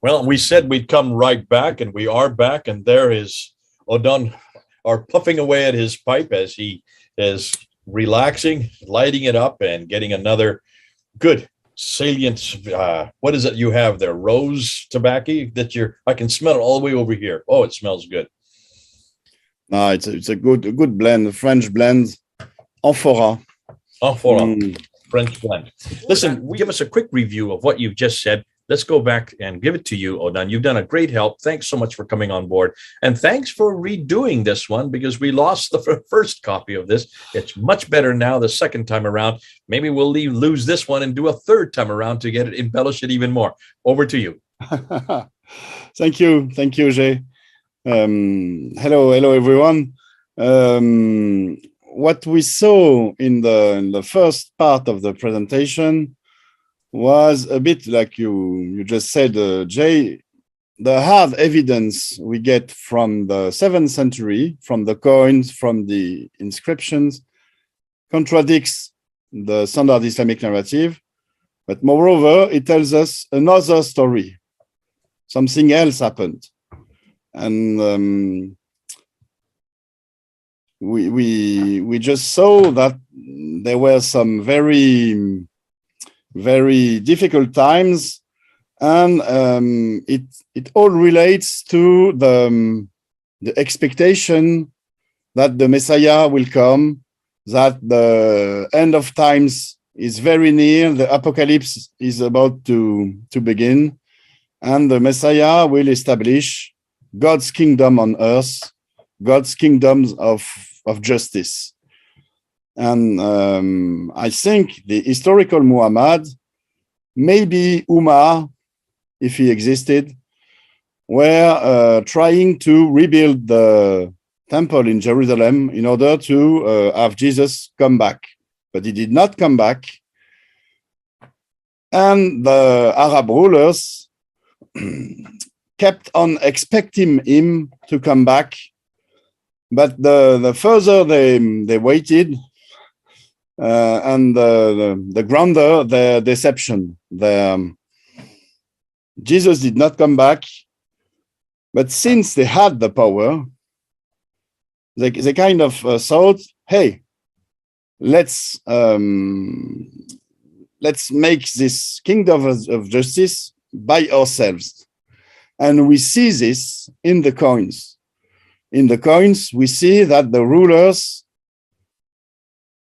Well, we said we'd come right back, and we are back. And there is Odon are puffing away at his pipe as he is relaxing, lighting it up, and getting another good salient. What is it you have there? Rose tobacco that I can smell it all the way over here. Oh, it smells good. No, it's a good blend, a French blend, amphora. Amphora, French blend. Listen, give us a quick review of what you've just said. Let's go back and give it to you, Odon. You've done a great help. Thanks so much for coming on board. And thanks for redoing this one because we lost the first copy of this. It's much better now the second time around. Maybe we'll lose this one and do a third time around to get it, embellish it even more. Over to you. Thank you. Thank you, Jay. Hello, everyone. What we saw in the first part of the presentation was a bit like you just said, Jay. The hard evidence we get from the 7th century, from the coins, from the inscriptions, contradicts the standard Islamic narrative. But moreover, it tells us another story. Something else happened. And we just saw that there were some very, very difficult times, and it all relates to the expectation that the Messiah will come, that the end of times is very near, the apocalypse is about to begin, and the Messiah will establish God's kingdom on earth, God's kingdoms of justice. And I think the historical Muhammad, maybe Umar, if he existed, were trying to rebuild the temple in Jerusalem in order to have Jesus come back. But he did not come back. And the Arab rulers kept on expecting him to come back. But the further they waited, and the grander their deception. Jesus did not come back, but since they had the power, they kind of thought, hey, let's make this kingdom of justice by ourselves. And we see this in the coins. In the coins, we see that the rulers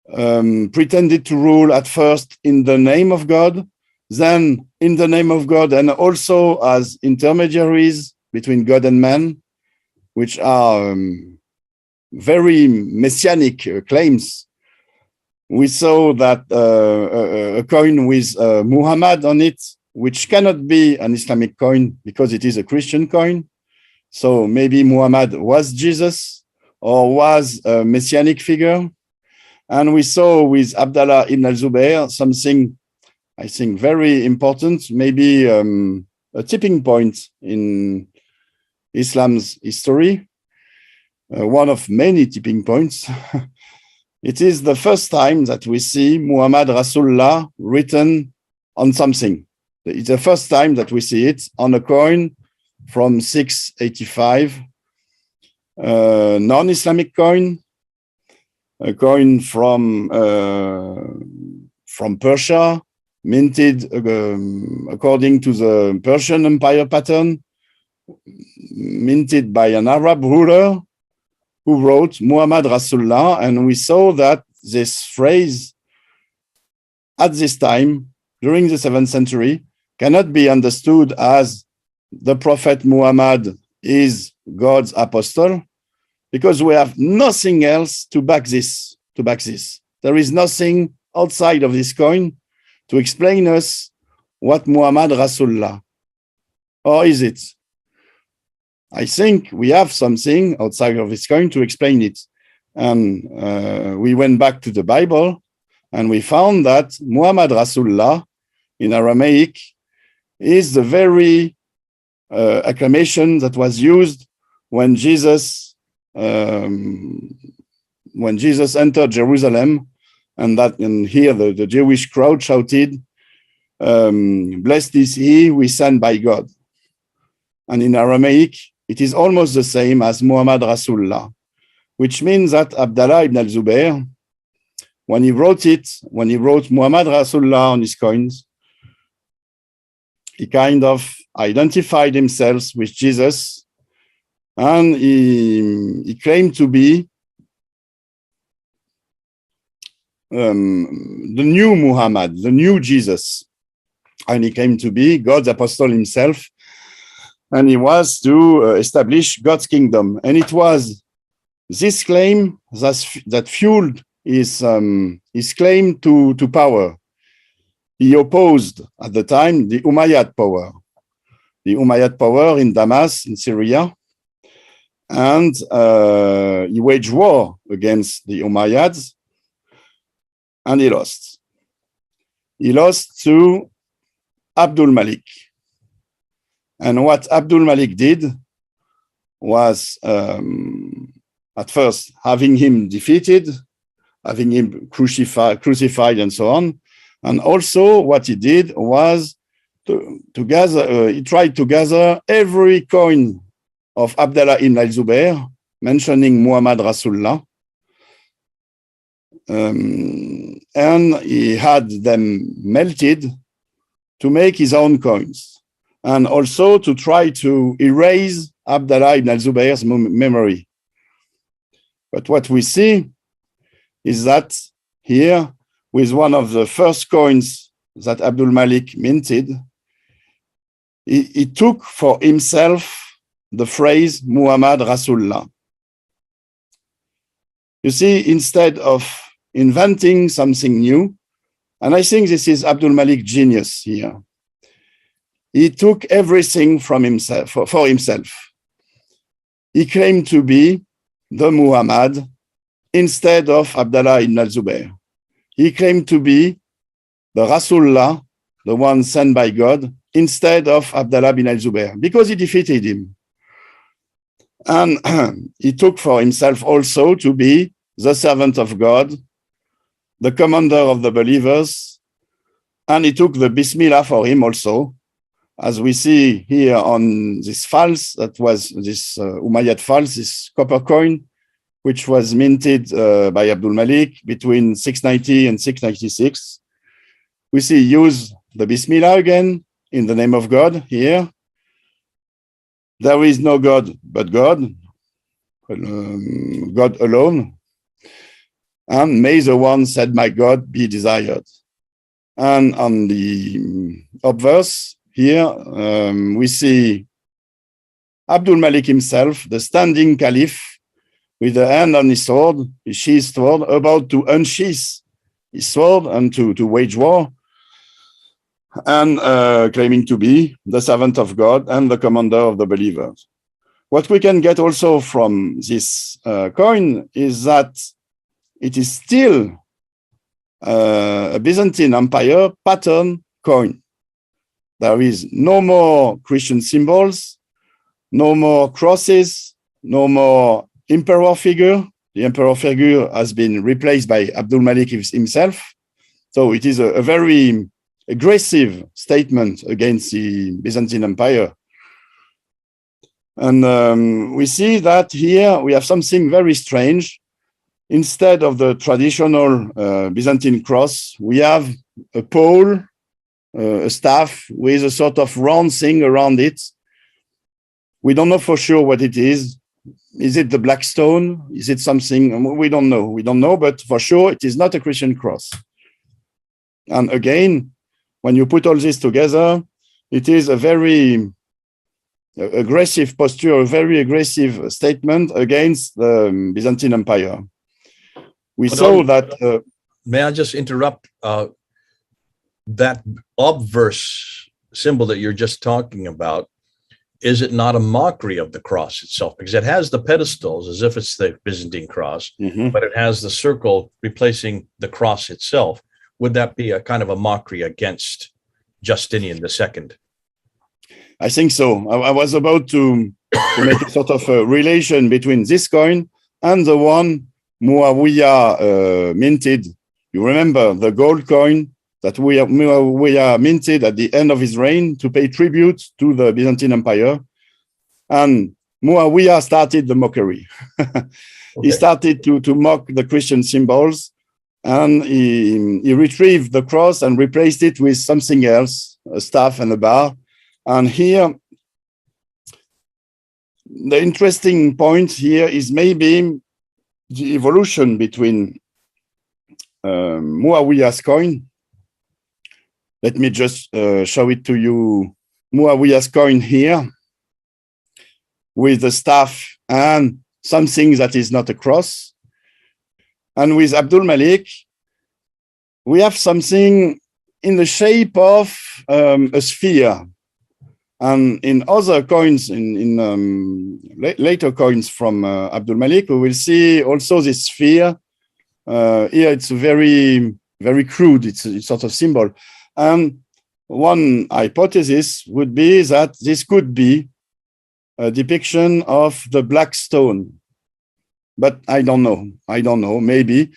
pretended to rule at first in the name of God, then in the name of God, and also as intermediaries between God and man, which are very messianic claims. We saw that a coin with Muhammad on it, which cannot be an Islamic coin because it is a Christian coin. So maybe Muhammad was Jesus or was a messianic figure. And we saw with Abdallah ibn al-Zubayr something, I think, very important, maybe a tipping point in Islam's history, one of many tipping points. It is the first time that we see Muhammad Rasulullah written on something. It's the first time that we see it on a coin from 685, non-Islamic coin, a coin from Persia, minted according to the Persian Empire pattern, minted by an Arab ruler who wrote Muhammad Rasulullah. And we saw that this phrase at this time, during the 7th century, cannot be understood as the Prophet Muhammad is God's apostle, because we have nothing else to back this. There is nothing outside of this coin to explain us what Muhammad Rasulullah. Or is it? I think we have something outside of this coin to explain it. And we went back to the Bible and we found that Muhammad Rasulullah in Aramaic is the very acclamation that was used when Jesus entered Jerusalem, and here the Jewish crowd shouted, "Blessed is he who is sent by God." And in Aramaic, it is almost the same as Muhammad Rasulullah, which means that Abdallah ibn al-Zubayr, when he wrote Muhammad Rasulullah on his coins, he kind of identified himself with Jesus, and he claimed to be the new Muhammad, the new Jesus. And he came to be God's apostle himself, and he was to establish God's kingdom. And it was this claim that fueled his claim to power. He opposed at the time the Umayyad power in Damas, in Syria, and he waged war against the Umayyads, and he lost. He lost to Abdul Malik. And what Abdul Malik did was, at first, having him defeated, having him crucified, and so on. And also, what he did was to gather. He tried to gather every coin of Abdallah ibn al-Zubayr, mentioning Muhammad Rasulullah, and he had them melted to make his own coins, and also to try to erase Abdallah ibn al-Zubayr's memory. But what we see is that here, with one of the first coins that Abdul Malik minted, he took for himself the phrase Muhammad Rasulullah. You see, instead of inventing something new, and I think this is Abdul Malik's genius here, he took everything from himself, for himself. He claimed to be the Muhammad instead of Abdallah ibn al-Zubayr. He claimed to be the Rasulullah, the one sent by God, instead of Abdallah ibn al-Zubayr, because he defeated him. And he took for himself also to be the servant of God, the commander of the believers, and he took the Bismillah for him also, as we see here on this false, that was this Umayyad false, this copper coin, which was minted by Abdul Malik between 690 and 696. We see use the Bismillah again, in the name of God here. There is no God but God, God alone. And may the one said, my God, be desired. And on the obverse here, we see Abdul Malik himself, the standing Caliph, with the hand on his sword, his sheathed sword, about to unsheath his sword and to wage war, and claiming to be the servant of God and the commander of the believers. What we can get also from this coin is that it is still a Byzantine Empire pattern coin. There is no more Christian symbols, no more crosses, no more emperor figure. The emperor figure has been replaced by Abdul Malik himself. So it is a very aggressive statement against the Byzantine Empire. And we see that here we have something very strange. Instead of the traditional Byzantine cross, we have a pole, a staff with a sort of round thing around it. We don't know for sure what it is. Is it the black stone? Is it something? We don't know. We don't know, but for sure it is not a Christian cross. And again, when you put all this together, it is a very aggressive posture, a very aggressive statement against the Byzantine Empire. We saw that. May I just interrupt? That obverse symbol that you're just talking about, is it not a mockery of the cross itself? Because it has the pedestals as if it's the Byzantine cross, but it has the circle replacing the cross itself. Would that be a kind of a mockery against Justinian II? I think so. I was about to make a sort of a relation between this coin and the one Muawiyah minted. You remember the gold coin that Muawiyah minted at the end of his reign to pay tribute to the Byzantine Empire. And Muawiyah started the mockery. He started to mock the Christian symbols, and he retrieved the cross and replaced it with something else, a staff and a bar. And here, the interesting point here is maybe the evolution between Muawiyah's coin. Let me just show it to you. Muawiyah's coin here with the staff and something that is not a cross. And with Abdul Malik, we have something in the shape of a sphere. And in other coins, in later coins from Abdul Malik, we will see also this sphere. Here it's very, very crude. It's a sort of symbol. And one hypothesis would be that this could be a depiction of the black stone. But I don't know. I don't know. Maybe,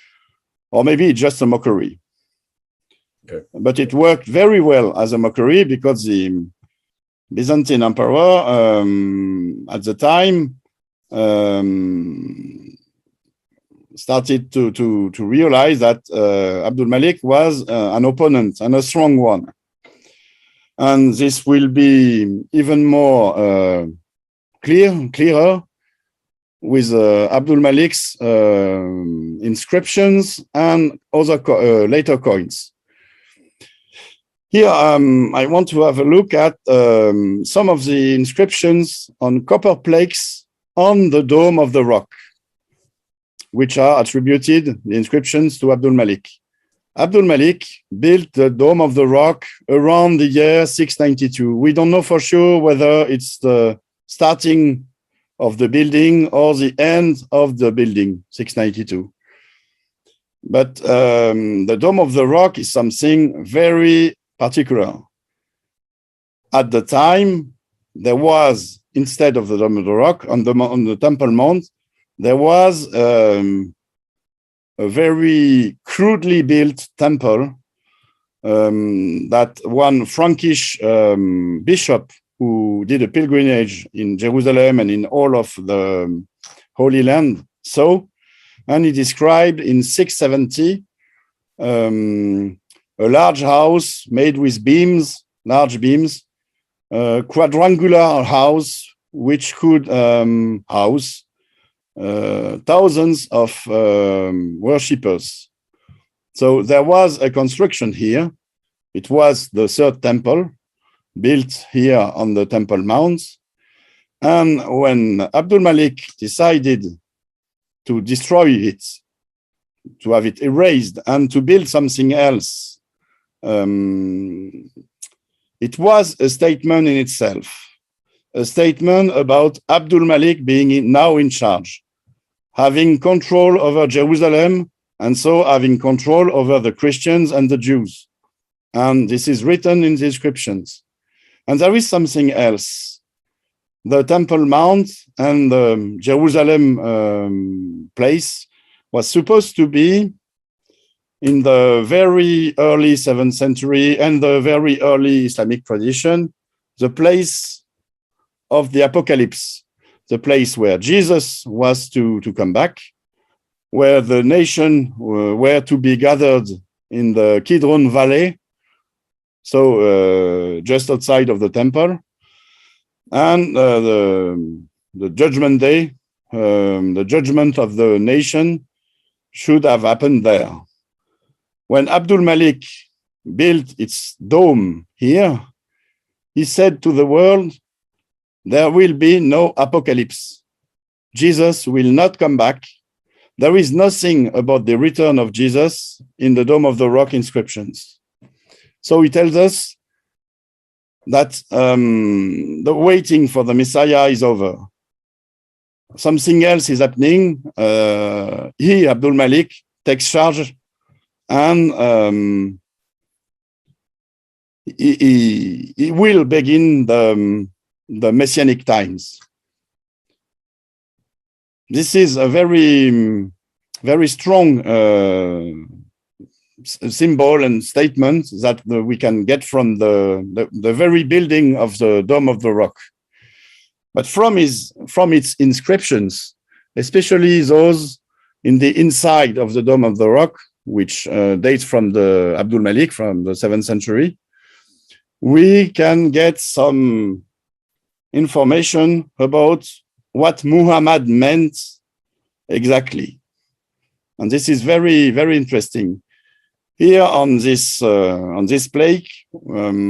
or maybe it's just a mockery. Okay. But it worked very well as a mockery because the Byzantine emperor at the time started to realize that Abdul Malik was an opponent and a strong one. And this will be even more clearer with Abdul Malik's inscriptions and other later coins. Here, I want to have a look at some of the inscriptions on copper plaques on the Dome of the Rock, which are attributed, the inscriptions, to Abdul Malik. Abdul Malik built the Dome of the Rock around the year 692. We don't know for sure whether it's the starting of the building or the end of the building, 692. But the Dome of the Rock is something very particular. At the time, there was, instead of the Dome of the Rock, on the Temple Mount, there was a very crudely built temple that one Frankish bishop who did a pilgrimage in Jerusalem and in all of the Holy Land saw, and he described in 670 a large house made with beams, large beams, quadrangular house which could house thousands of worshippers. So there was a construction here. It was the third temple built here on the Temple Mount. And when Abdul Malik decided to destroy it, to have it erased and to build something else, it was a statement in itself, a statement about Abdul Malik being now in charge, having control over Jerusalem, and so having control over the Christians and the Jews. And this is written in the inscriptions. And there is something else. The Temple Mount and the Jerusalem place was supposed to be, in the very early 7th century and the very early Islamic tradition, the place of the apocalypse, the place where Jesus was to come back, where the nation were to be gathered in the Kidron Valley, so just outside of the temple, and the judgment day, the judgment of the nation should have happened there. When Abdul Malik built its dome here, he said to the world, there will be no apocalypse. Jesus will not come back. There is nothing about the return of Jesus in the Dome of the Rock inscriptions. So he tells us that the waiting for the Messiah is over. Something else is happening. He, Abdul Malik, takes charge, and he will begin the Messianic times. This is a very, very strong symbol and statement that we can get from the very building of the Dome of the Rock. But from its inscriptions, especially those in the inside of the Dome of the Rock, which dates from the Abdul Malik from the 7th century, we can get some information about what Muhammad meant exactly. And this is very, very interesting. Here on this plaque,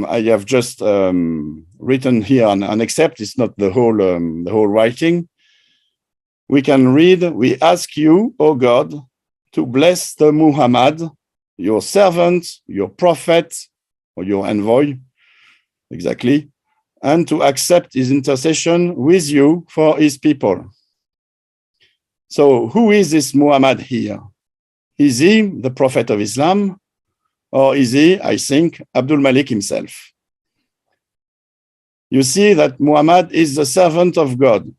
I have just written here an excerpt. It's not the whole writing. We can read, "We ask you, O God, to bless the Muhammad, your servant, your prophet, or your envoy, exactly, and to accept his intercession with you for his people." So who is this Muhammad here? Is he the prophet of Islam? Or is he, I think, Abdul Malik himself? You see that Muhammad is the servant of God.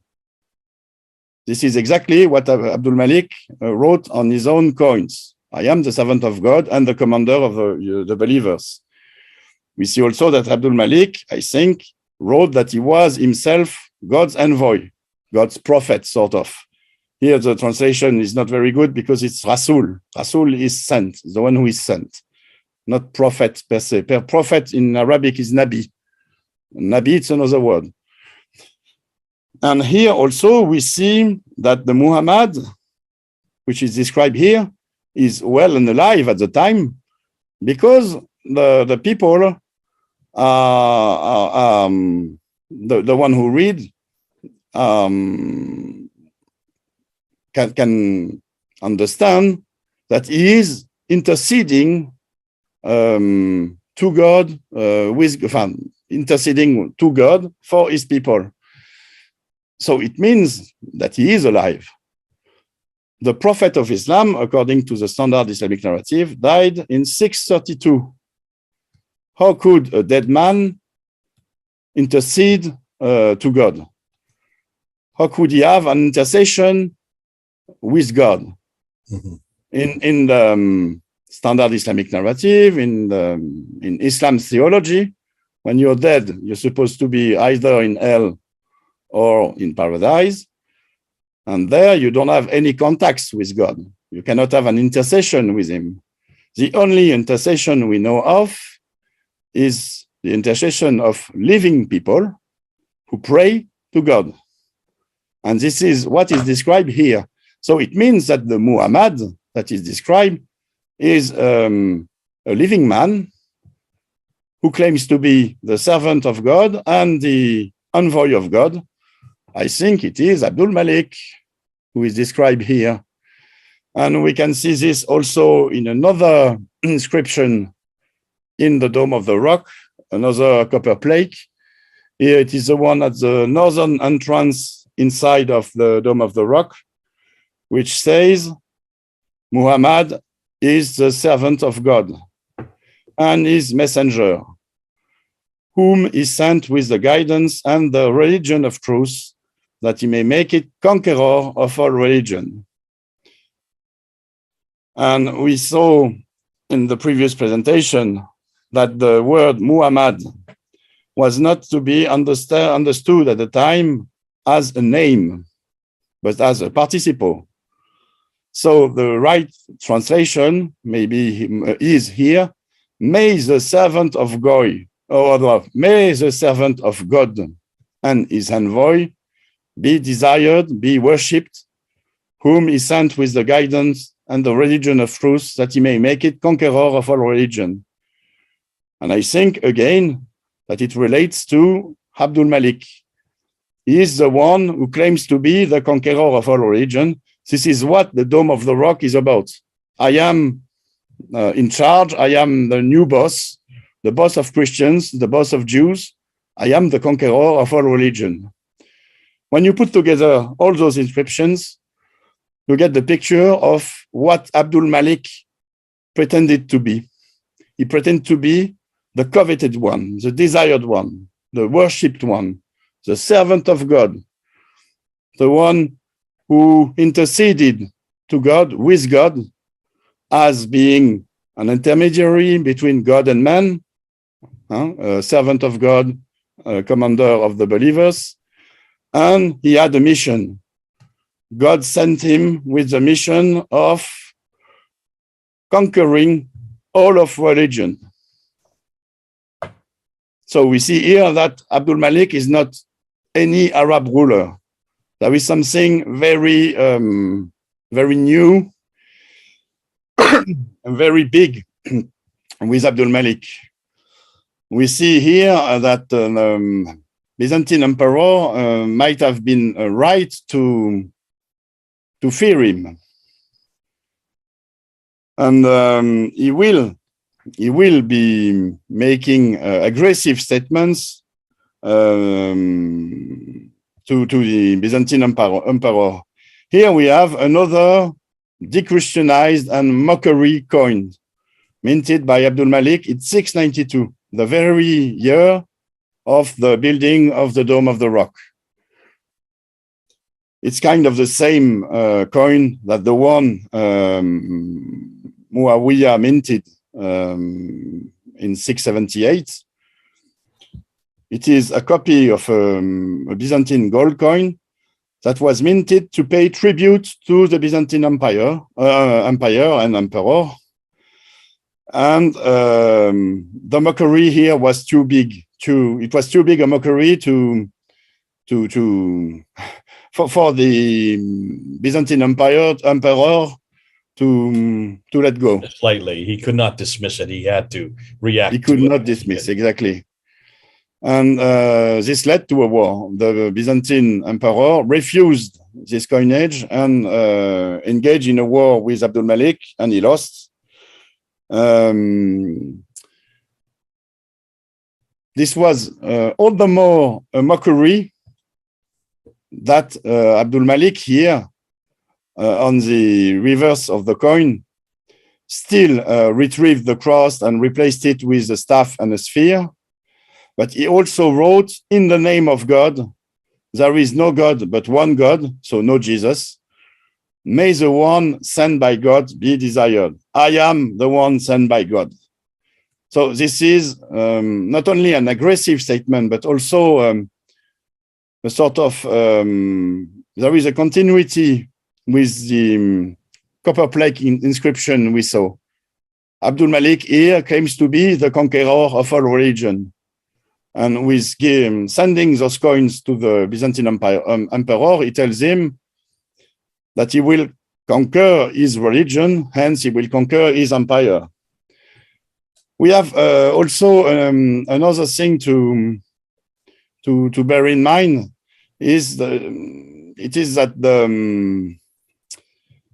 This is exactly what Abdul Malik wrote on his own coins. "I am the servant of God and the commander of the believers." We see also that Abdul Malik, I think, wrote that he was himself God's envoy, God's prophet, sort of. Here, the translation is not very good because it's Rasul. Rasul is sent, the one who is sent, not prophet per se. Prophet in Arabic is Nabi. Nabi, it's another word. And here also we see that the Muhammad, which is described here, is well and alive at the time, because the people the one who read can understand that he is interceding to God interceding to God for his people. So it means that he is alive. The Prophet of Islam, according to the standard Islamic narrative, died in 632. How could a dead man intercede to God? How could he have an intercession with God? Mm-hmm. In the standard Islamic narrative, in Islam's theology, when you're dead, you're supposed to be either in hell or in paradise. And there you don't have any contacts with God. You cannot have an intercession with him. The only intercession we know of is the intercession of living people who pray to God. And this is what is described here. So it means that the Muhammad that is described is a living man who claims to be the servant of God and the envoy of God. I think it is Abdul Malik who is described here. And we can see this also in another inscription in the Dome of the Rock, another copper plate. Here it is the one at the northern entrance inside of the Dome of the Rock, which says, Muhammad is the servant of God and his messenger, whom he sent with the guidance and the religion of truth, that he may make it conqueror of all religion. And we saw in the previous presentation that the word Muhammad was not to be understood at the time as a name, but as a participle. So the right translation maybe is here, may the servant of God, or may the servant of God and his envoy be desired, be worshipped, whom he sent with the guidance and the religion of truth, that he may make it conqueror of all religion. And I think, again, that it relates to Abdul Malik. He is the one who claims to be the conqueror of all religion. This is what the Dome of the Rock is about. I am in charge. I am the new boss, the boss of Christians, the boss of Jews. I am the conqueror of all religion. When you put together all those inscriptions, you get the picture of what Abdul Malik pretended to be. He pretended to be the coveted one, the desired one, the worshipped one, the servant of God, the one who interceded to God, with God, as being an intermediary between God and man, a servant of God, a commander of the believers, and he had a mission. God sent him with the mission of conquering all of religion. So we see here that Abdul Malik is not any Arab ruler. There is something very, very new and very big with Abdul Malik. We see here that Byzantine emperor might have been right to fear him, and he will be making aggressive statements to the Byzantine emperor. Here we have another de-Christianized and mockery coin minted by Abdul Malik. It's 692, the very year of the building of the Dome of the Rock. It's kind of the same coin that the one Muawiyah minted in 678. It is a copy of a Byzantine gold coin that was minted to pay tribute to the Byzantine empire and emperor. And the mockery here was too big. It was too big a mockery for the Byzantine emperor to let go. Slightly, he could not dismiss it. He had to react. He could not dismiss, exactly. And this led to a war. The Byzantine emperor refused this coinage and engaged in a war with Abdul Malik, and he lost. This was all the more a mockery that Abdul Malik here, on the reverse of the coin, still retrieved the cross and replaced it with a staff and a sphere. But he also wrote, in the name of God, there is no God but one God, so no Jesus. May the one sent by God be desired. I am the one sent by God. So this is not only an aggressive statement, but also a sort of, there is a continuity with the copper plate inscription we saw. Abdul Malik here claims to be the conqueror of all religion. And with sending those coins to the Byzantine emperor, he tells him that he will conquer his religion, hence he will conquer his empire. We have also another thing to bear in mind is that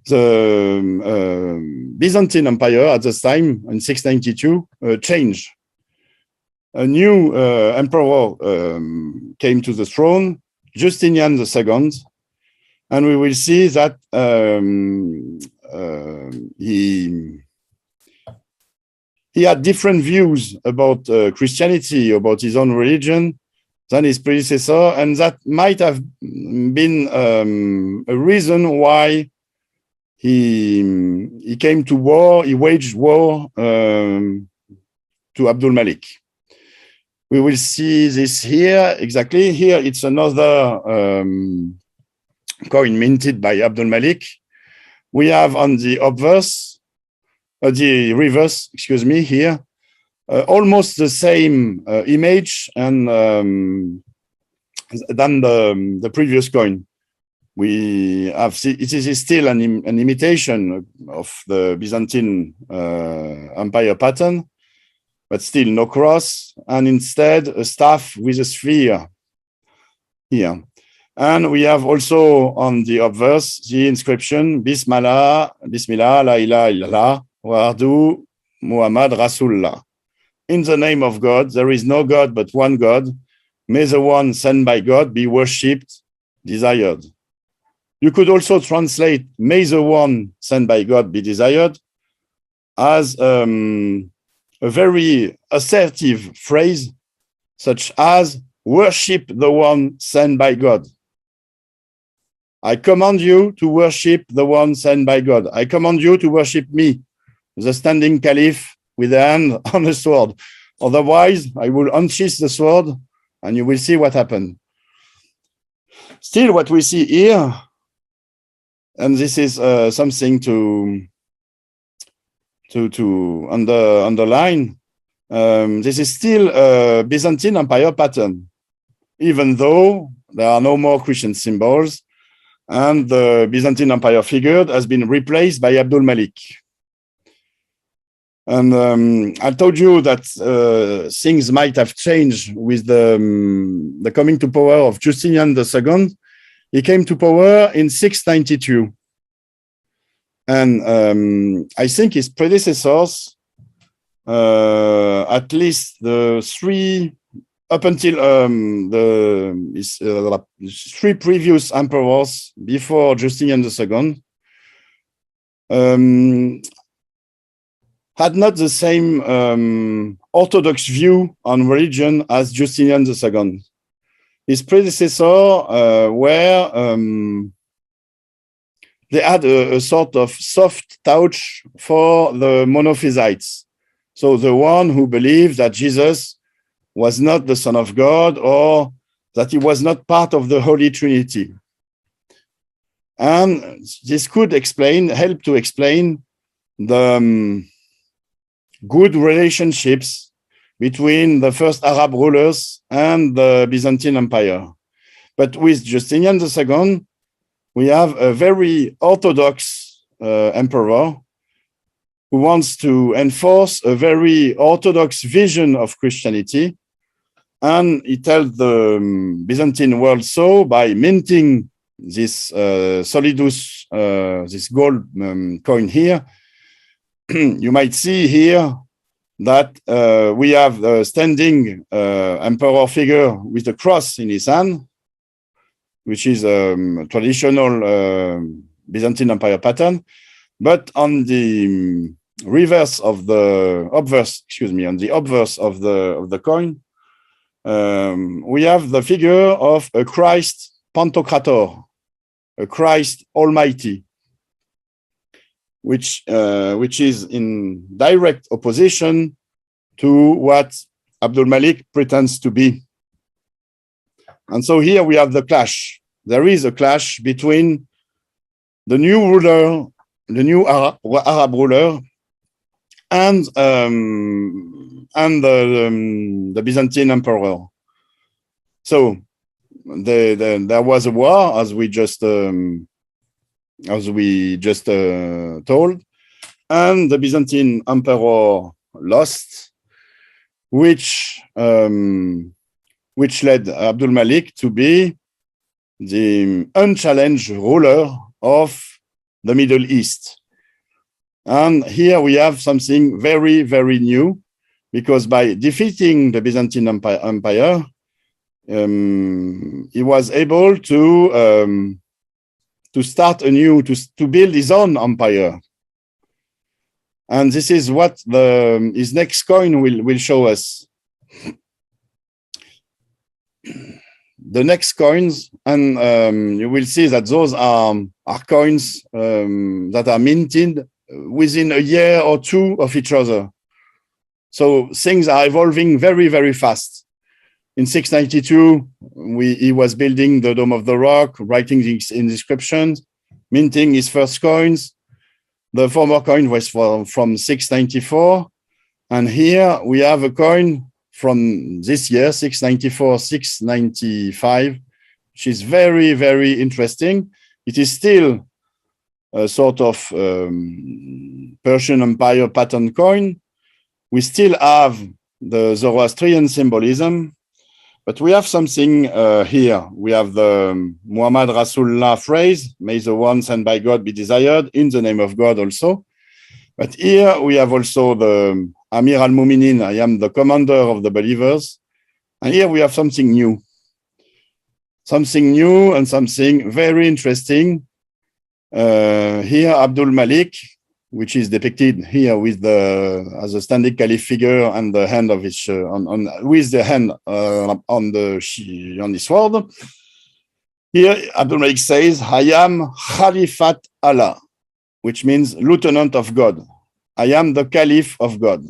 the Byzantine Empire at this time in 692 changed. A new emperor came to the throne, Justinian II, and we will see that he had different views about Christianity, about his own religion, than his predecessor, and that might have been a reason why he came to war, he waged war to Abdul Malik. We will see this here, exactly. Here it's another coin minted by Abdul Malik. We have on the obverse, the reverse, excuse me, here, almost the same image and than the previous coin. We have, it is still an imitation of the Byzantine empire pattern, but still no cross, and instead a staff with a sphere here. And we have also on the obverse the inscription Bismillah, Bismillah, La ilaha illallah, wa ardu Muhammad Rasulullah. In the name of God, there is no God but one God. May the one sent by God be worshipped, desired. You could also translate may the one sent by God be desired as a very assertive phrase, such as worship the one sent by God. I command you to worship the one sent by God. I command you to worship me, the standing caliph with a hand on a sword. Otherwise, I will unsheath the sword and you will see what happened. Still, what we see here, and this is something to underline, this is still a Byzantine Empire pattern, even though there are no more Christian symbols, and the Byzantine Empire figure has been replaced by Abdul Malik. And I told you that things might have changed with the coming to power of Justinian II. He came to power in 692. And I think his predecessors, at least the three, up until the three previous emperors before Justinian II, had not the same orthodox view on religion as Justinian II. His predecessor they had a sort of soft touch for the monophysites. So the one who believed that Jesus was not the Son of God, or that he was not part of the Holy Trinity. And this could help to explain the good relationships between the first Arab rulers and the Byzantine Empire. But with Justinian II, we have a very orthodox emperor who wants to enforce a very orthodox vision of Christianity. And he tells the Byzantine world so by minting this solidus, this gold coin here. You might see here that we have the standing emperor figure with the cross in his hand, which is a traditional Byzantine Empire pattern. But on the obverse of the coin, we have the figure of a Christ Pantocrator, a Christ Almighty, which is in direct opposition to what Abdul Malik pretends to be. And so here we have the clash. There is a clash between the new ruler, the new Arab ruler, and the Byzantine emperor. So there was a war, as we just told, and the Byzantine emperor lost, which led Abdul Malik to be the unchallenged ruler of the Middle East. And here we have something very, very new, because by defeating the Byzantine Empire, he was able to start anew, to build his own empire. And this is what his next coin will show us. The next coins, and you will see that those are coins that are minted within a year or two of each other. So things are evolving very, very fast. In 692, he was building the Dome of the Rock, writing these inscriptions, minting his first coins. The former coin was from 694. And here we have a coin from this year, 694, 695, which is very, very interesting. It is still a sort of Persian Empire pattern coin. We still have the Zoroastrian symbolism, but we have something here. We have the Muhammad Rasulullah phrase, may the one sent by God be desired, in the name of God also. But here we have also the Amir al-Mu'minin, I am the commander of the believers. And here we have something new. Something new and something very interesting. Here Abdul Malik, which is depicted here with as a standing caliph figure and the hand of his with the hand on the sword. Here Abdul Malik says, I am Khalifat Allah, which means lieutenant of God. I am the caliph of God.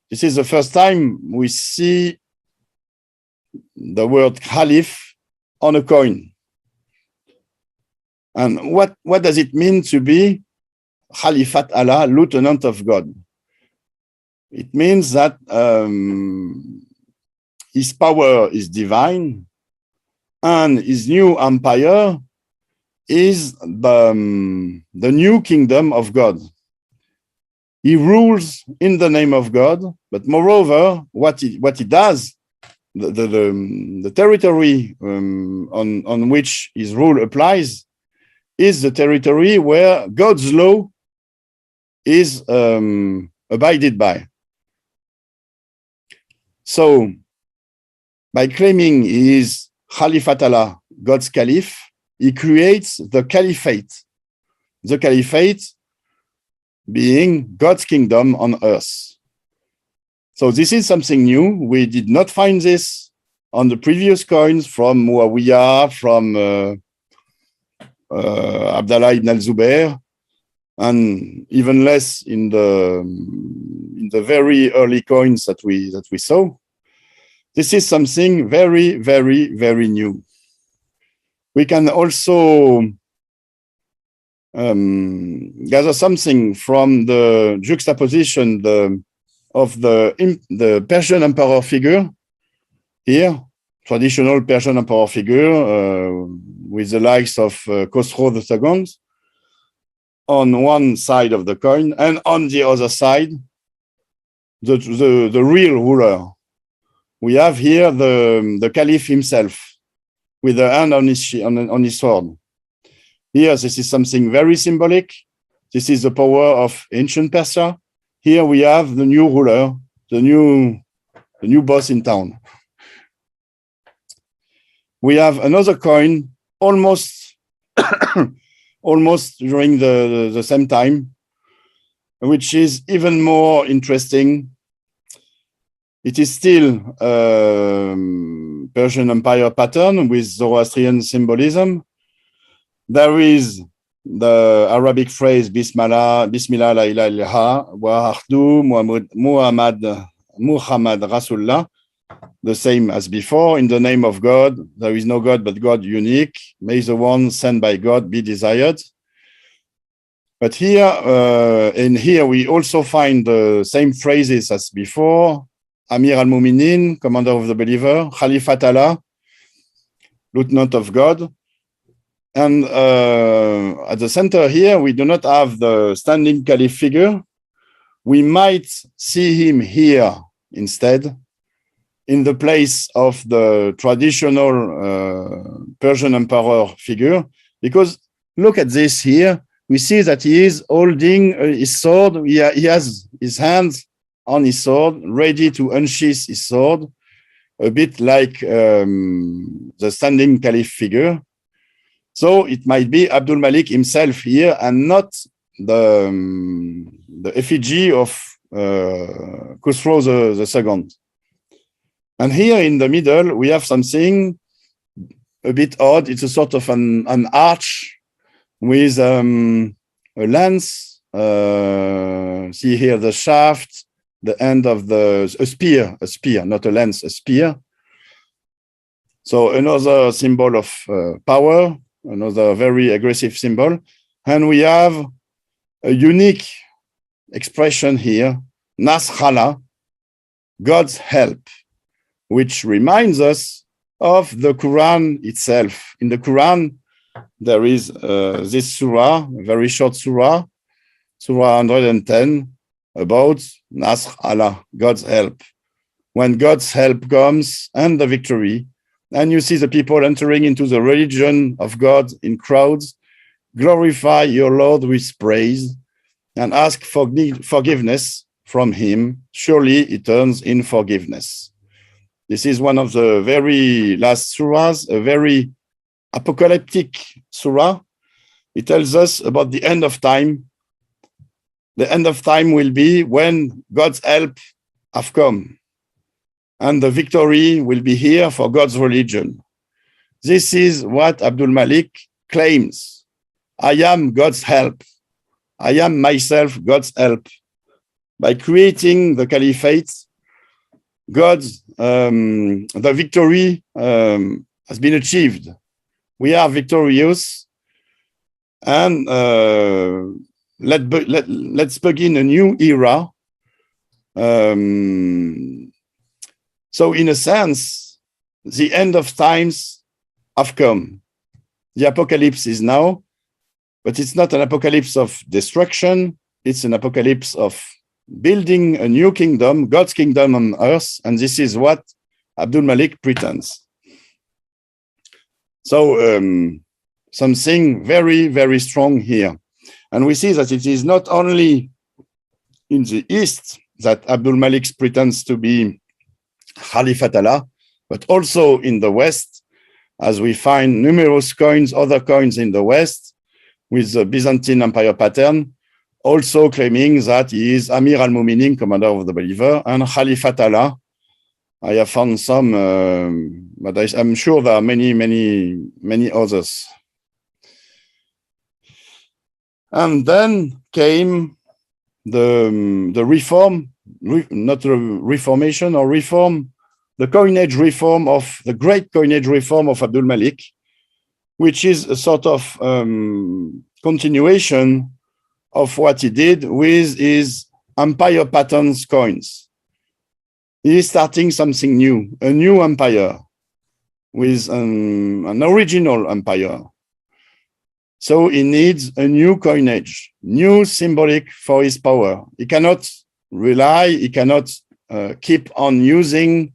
This is the first time we see the word caliph on a coin. And what does it mean to be Khalifat Allah, lieutenant of God? It means that his power is divine, and his new empire is the new kingdom of God. He rules in the name of God, but moreover, what he does, the territory on which his rule applies is the territory where God's law is abided by. So, by claiming he is Khalifat Allah, God's Caliph, he creates the Caliphate. The Caliphate being God's kingdom on earth. So this is something new. We did not find this on the previous coins from Muawiyah, from Abdallah ibn al-Zubair, and even less in the very early coins that we saw. This is something very, very, very new. We can also gather something from the juxtaposition of the Persian emperor figure here, traditional Persian emperor figure with the likes of Khosrow II on one side of the coin, and on the other side, the real ruler. We have here the Caliph himself with the hand on his sword. Here, this is something very symbolic. This is the power of ancient Persia. Here we have the new ruler, the new boss in town. We have another coin almost almost during the same time, which is even more interesting. It is still Persian Empire pattern with Zoroastrian symbolism. There is the Arabic phrase Bismillah la ilaha illallah wa ahdu Muhammad Rasulullah, the same as before. In the name of God, there is no God but God unique. May the one sent by God be desired. But here we also find the same phrases as before. Amir al-Muminin, commander of the believer, Khalifat Allah, lieutenant of God. And at the center here, we do not have the standing caliph figure. We might see him here instead, in the place of the traditional Persian emperor figure, because look at this here. We see that he is holding his sword. He has his hands on his sword, ready to unsheath his sword, a bit like the standing caliph figure. So it might be Abdul Malik himself here, and not the effigy of Khosrow II. And here in the middle, we have something a bit odd. It's a sort of an arch with a lance. See here the shaft, the end of a spear, not a lance, a spear. So another symbol of power, another very aggressive symbol. And we have a unique expression here, Nasrallah, God's help, which reminds us of the Quran itself. In the Quran, there is this surah, a very short surah, Surah 110, about Nasr Allah, God's help. When God's help comes and the victory, and you see the people entering into the religion of God in crowds, glorify your Lord with praise and ask forgiveness from him. Surely he turns in forgiveness. This is one of the very last surahs, a very apocalyptic surah. It tells us about the end of time. The end of time will be when God's help have come, and the victory will be here for God's religion. This is what Abdul Malik claims. I am God's help. I am myself God's help. By creating the caliphate, the victory has been achieved. We are victorious. And let's begin a new era. So in a sense, the end of times have come. The apocalypse is now, but it's not an apocalypse of destruction. It's an apocalypse of building a new kingdom, God's kingdom on earth. And this is what Abdul Malik pretends. So something very, very strong here. And we see that it is not only in the East that Abdul Malik pretends to be Khalifat Allah, but also in the West, as we find numerous coins, other coins in the West, with the Byzantine Empire pattern, also claiming that he is Amir al-Mu'minin, commander of the believer, and Khalifat Allah. I have found some, but I'm sure there are many, many, many others. And then came the reform, not the reformation or reform, the coinage reform of the great coinage reform of Abdul Malik, which is a sort of continuation of what he did with his empire patterns coins. He is starting something new, a new empire with an original empire. So he needs a new coinage, new symbolic for his power. He cannot rely, he cannot keep on using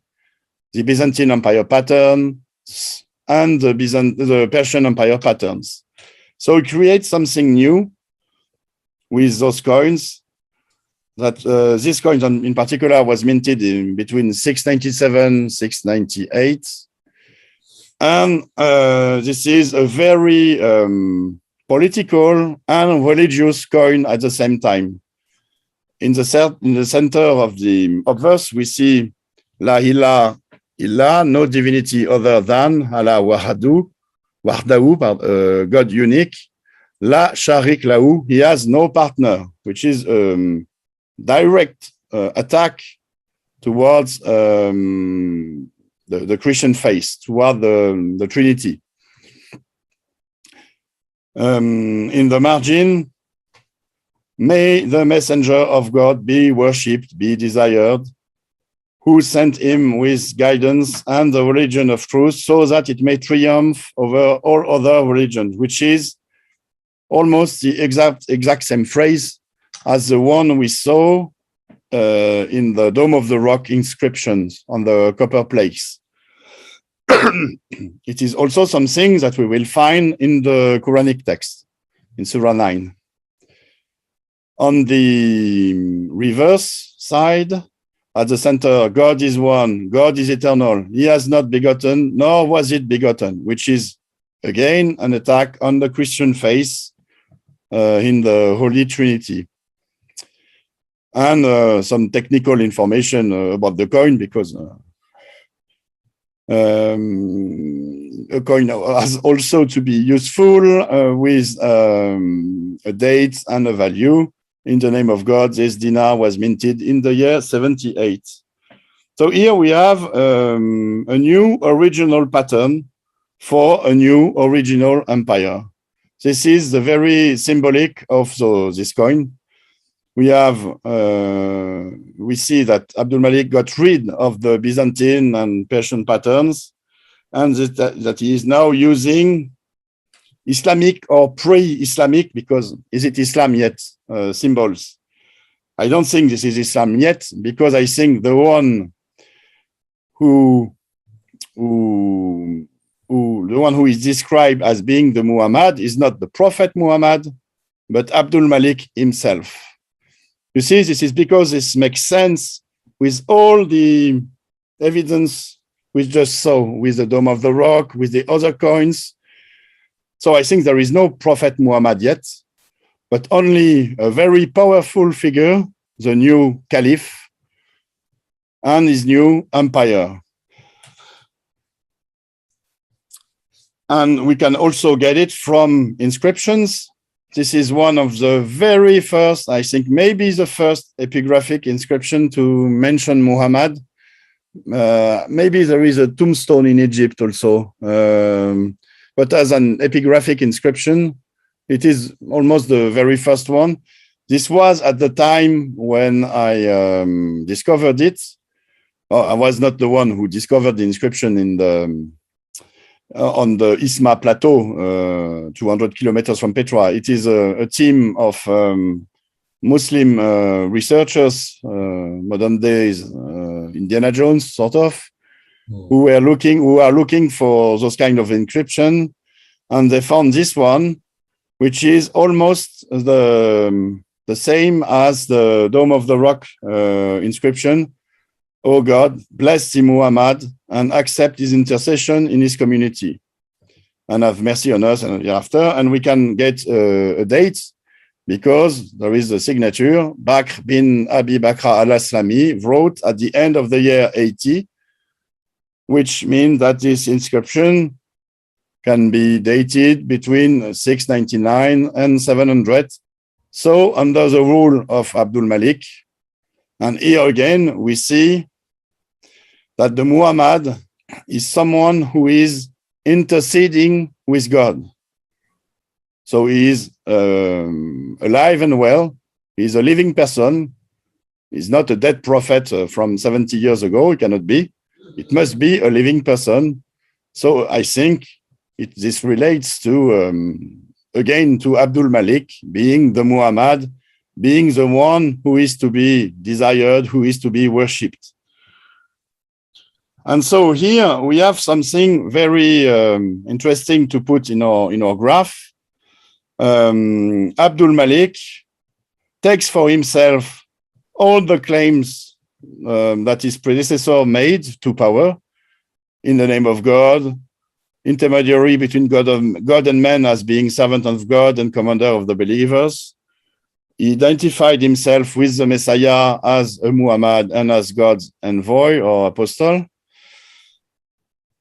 the Byzantine Empire pattern and the Persian Empire patterns. So he creates something new with those coins. That this coin in particular was minted in between 697, 698. And this is a very political and religious coin at the same time. In the center of the obverse, we see La ilaha illallah, no divinity other than Allah wahdahu, God unique. La sharik lahu, he has no partner, which is direct attack towards the Christian faith, toward the Trinity. In the margin, may the messenger of God be worshipped, be desired, who sent him with guidance and the religion of truth, so that it may triumph over all other religions, which is almost the exact same phrase as the one we saw in the Dome of the Rock inscriptions on the copper plates. It is also something that we will find in the Quranic text, in Surah 9. On the reverse side, at the center, God is one, God is eternal, he has not begotten, nor was it begotten, which is, again, an attack on the Christian faith in the Holy Trinity. And some technical information about the coin, because a coin has also to be useful with a date and a value. In the name of God, this dinar was minted in the year 78. So here we have a new original pattern for a new original empire. This is the very symbolic of this coin. We see that Abdul Malik got rid of the Byzantine and Persian patterns, and that he is now using Islamic or pre-Islamic, because is it Islam yet, symbols. I don't think this is Islam yet, because I think the one who is described as being the Muhammad is not the Prophet Muhammad, but Abdul Malik himself. You see, this is because this makes sense with all the evidence we just saw with the Dome of the Rock, with the other coins. So I think there is no Prophet Muhammad yet, but only a very powerful figure, the new Caliph, and his new empire. And we can also get it from inscriptions. This is one of the very first, I think maybe the first epigraphic inscription to mention Muhammad. Maybe there is a tombstone in Egypt also. But as an epigraphic inscription, It is almost the very first one. This was at the time when I discovered it. Oh, I was not the one who discovered the inscription in the on the Islã plateau, 200 kilometers from Petra. It is a team of Muslim researchers, modern days Indiana Jones, sort of, who are looking for those kind of encryption, and they found this one, which is almost the same as the Dome of the Rock inscription. O God, bless thee Muhammad and accept his intercession in his community and have mercy on us and hereafter. And we can get a date because there is a signature. Bakr bin Abi Bakr al-Aslami wrote at the end of the year 80, which means that this inscription can be dated between 699 and 700. So under the rule of Abdul Malik. And here again, we see that the Muhammad is someone who is interceding with God. So he is alive and well. He is a living person. He's not a dead prophet from 70 years ago. It cannot be. It must be a living person. So I think this relates to, again, to Abdul Malik being the Muhammad, being the one who is to be desired, who is to be worshipped. And so here we have something very interesting to put in our graph. Abdul Malik takes for himself all the claims that his predecessor made to power in the name of God, intermediary between God and man as being servant of God and commander of the believers. He identified himself with the Messiah as a Muhammad and as God's envoy or apostle.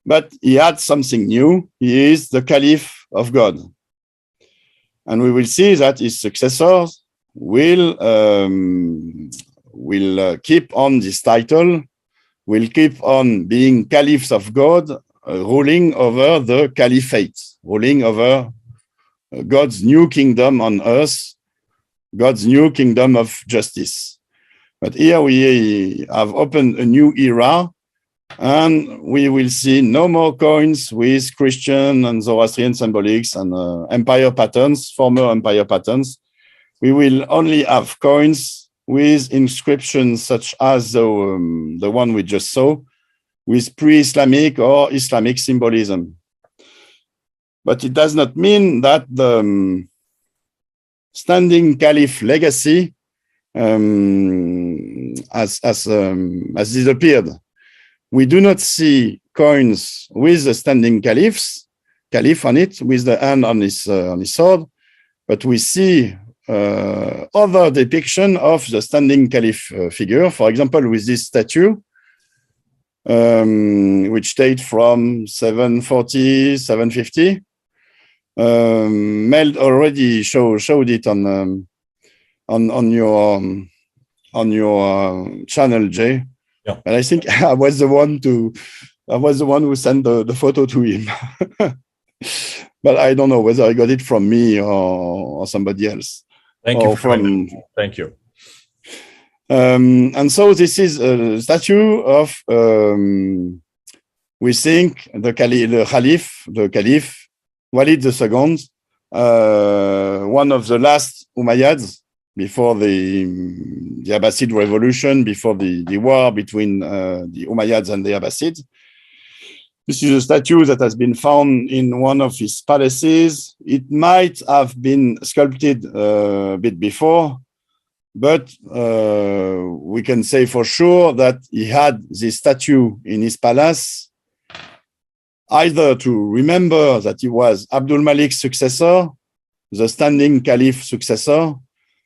But he had something new. He is the Caliph of God. And we will see that his successors will keep on this title, will keep on being Caliphs of God, ruling over the Caliphate, ruling over God's new kingdom on earth, God's new kingdom of justice. But here we have opened a new era, and we will see no more coins with Christian and Zoroastrian symbolics and empire patterns, former empire patterns. We will only have coins with inscriptions such as the one we just saw, with pre-Islamic or Islamic symbolism. But it does not mean that the standing Caliph legacy has disappeared. We do not see coins with the standing caliph on it, with the hand on his sword, but we see other depiction of the standing caliph figure. For example, with this statue, which date from 740, 750. Mel already showed it on your channel, Jay. Yeah. And I think I was the one who sent the photo to him. But I don't know whether I got it from me or somebody else. Thank you Thank you. And so this is a statue of we think the Caliph Walid II, one of the last Umayyads before the Abbasid revolution, before the war between the Umayyads and the Abbasids. This is a statue that has been found in one of his palaces. It might have been sculpted a bit before, but we can say for sure that he had this statue in his palace, either to remember that he was Abdul Malik's successor, the standing Caliph successor,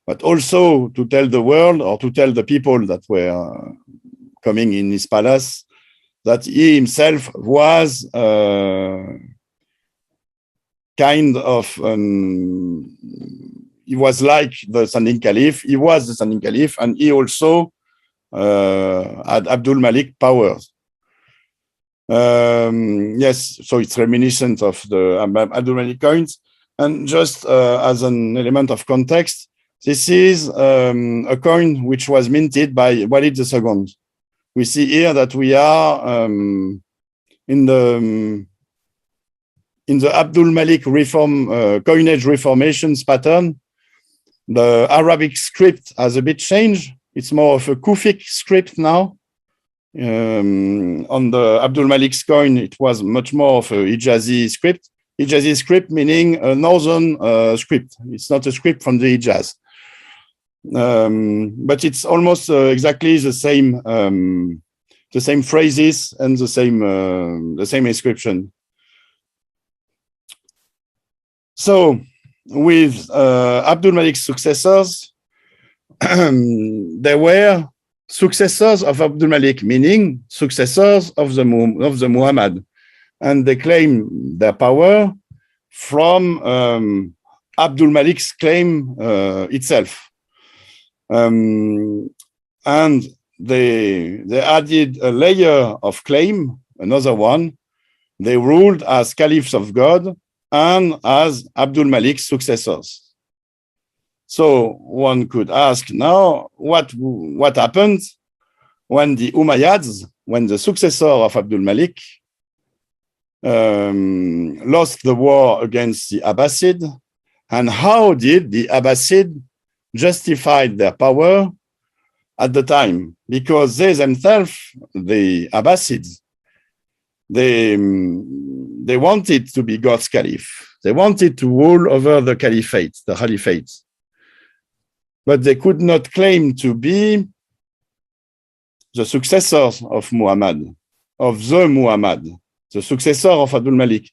but also to tell the world or to tell the people that were coming in his palace that he himself was kind of, he was like the standing Caliph, he was the standing Caliph, and he also had Abdul Malik powers. Yes, so it's reminiscent of the Abdul Malik coins. And just as an element of context, this is a coin which was minted by Walid II. We see here that we are in the Abdul Malik coinage reformations pattern. The Arabic script has a bit changed. It's more of a Kufic script now. On the Abdul Malik's coin, it was much more of a Hijazi script. Hijazi script meaning a northern script. It's not a script from the Hijaz. But it's almost exactly the same phrases and the same inscription. So with Abdul Malik's successors, there were successors of Abdul Malik, meaning successors of the Muhammad, and they claim their power from Abdul Malik's claim itself. And they added a layer of claim, another one. They ruled as Califs of God and as Abdul Malik's successors. So one could ask now, what happened when the Umayyads, when the successor of Abdul Malik, lost the war against the Abbasid, and how did the Abbasid justify their power at the time? Because they themselves, the Abbasids, they wanted to be God's Caliph. They wanted to rule over the Caliphate, the Caliphate. But they could not claim to be the successors of Muhammad, of the Muhammad, the successor of Abdul Malik.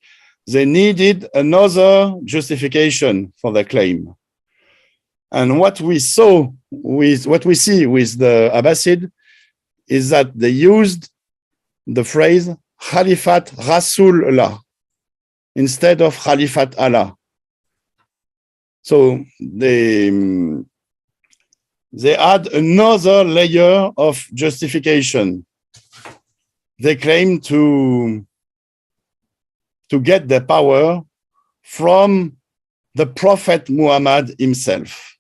They needed another justification for their claim. And what we see with the Abbasid is that they used the phrase Khalifat Rasulullah instead of Khalifat Allah. So they add another layer of justification. They claim to get their power from the Prophet Muhammad himself.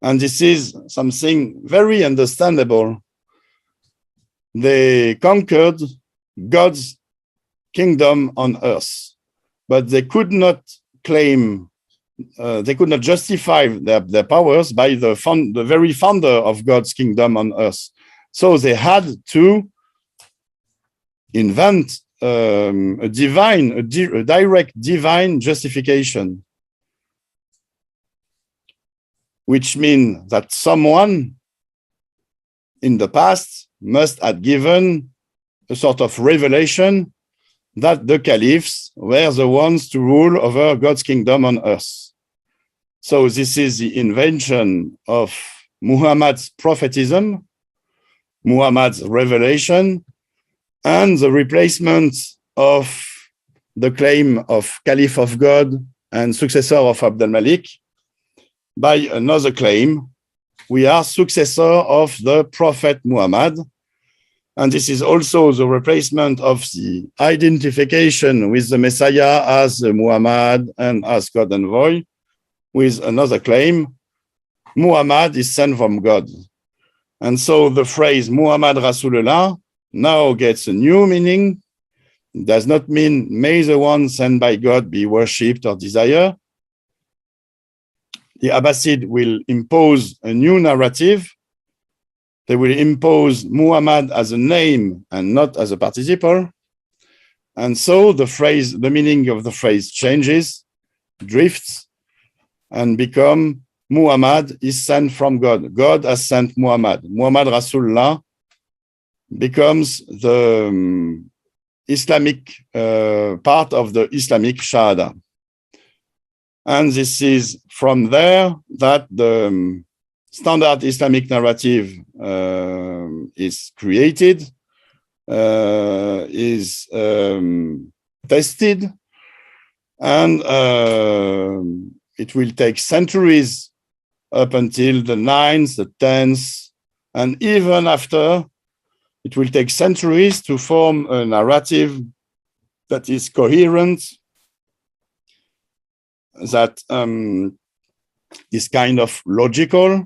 And this is something very understandable. They conquered God's kingdom on earth, but they could not claim, they could not justify their powers by the very founder of God's kingdom on earth. So they had to invent a direct divine justification, which means that someone in the past must have given a sort of revelation that the caliphs were the ones to rule over God's kingdom on earth. So this is the invention of Muhammad's prophetism, Muhammad's revelation, and the replacement of the claim of Caliph of God and successor of Abdul Malik by another claim. We are successor of the Prophet Muhammad. And this is also the replacement of the identification with the Messiah as Muhammad and as God envoy, with another claim, Muhammad is sent from God. And so the phrase Muhammad Rasulullah now gets a new meaning. It does not mean may the one sent by God be worshipped or desired. The Abbasid will impose a new narrative. They will impose Muhammad as a name and not as a participle. And so the meaning of the phrase changes, drifts, and become Muhammad is sent from God. God has sent Muhammad. Muhammad Rasulullah becomes the Islamic part of the Islamic Shahada. And this is from there that the standard Islamic narrative is created, is tested, and it will take centuries up until the 9th, the 10th, and even after, it will take centuries to form a narrative that is coherent that is kind of logical.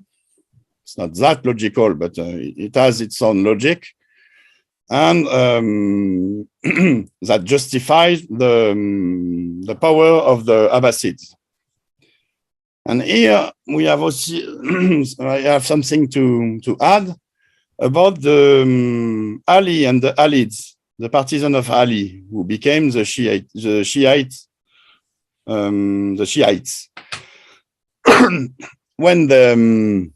It's not that logical, but it has its own logic, and that justifies the power of the Abbasids. And here we have also, I have something to add about the Ali and the Alids, the partisan of Ali, who became the Shiites. When the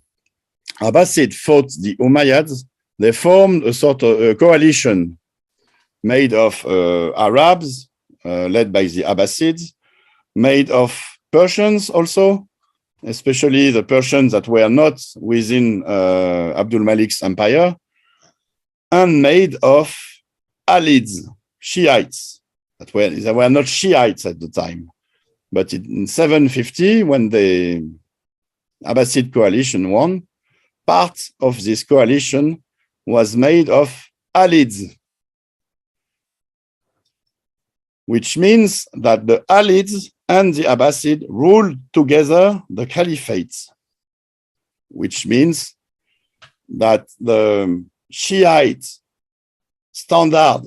Abbasid fought the Umayyads, they formed a sort of a coalition made of Arabs, led by the Abbasids, made of Persians also, especially the Persians that were not within Abdul Malik's empire, and made of Alids, Shiites. They were not Shiites at the time. But in 750, when the Abbasid coalition won, part of this coalition was made of Alids, which means that the Alids and the Abbasid ruled together the Caliphate, which means that the Shiite standard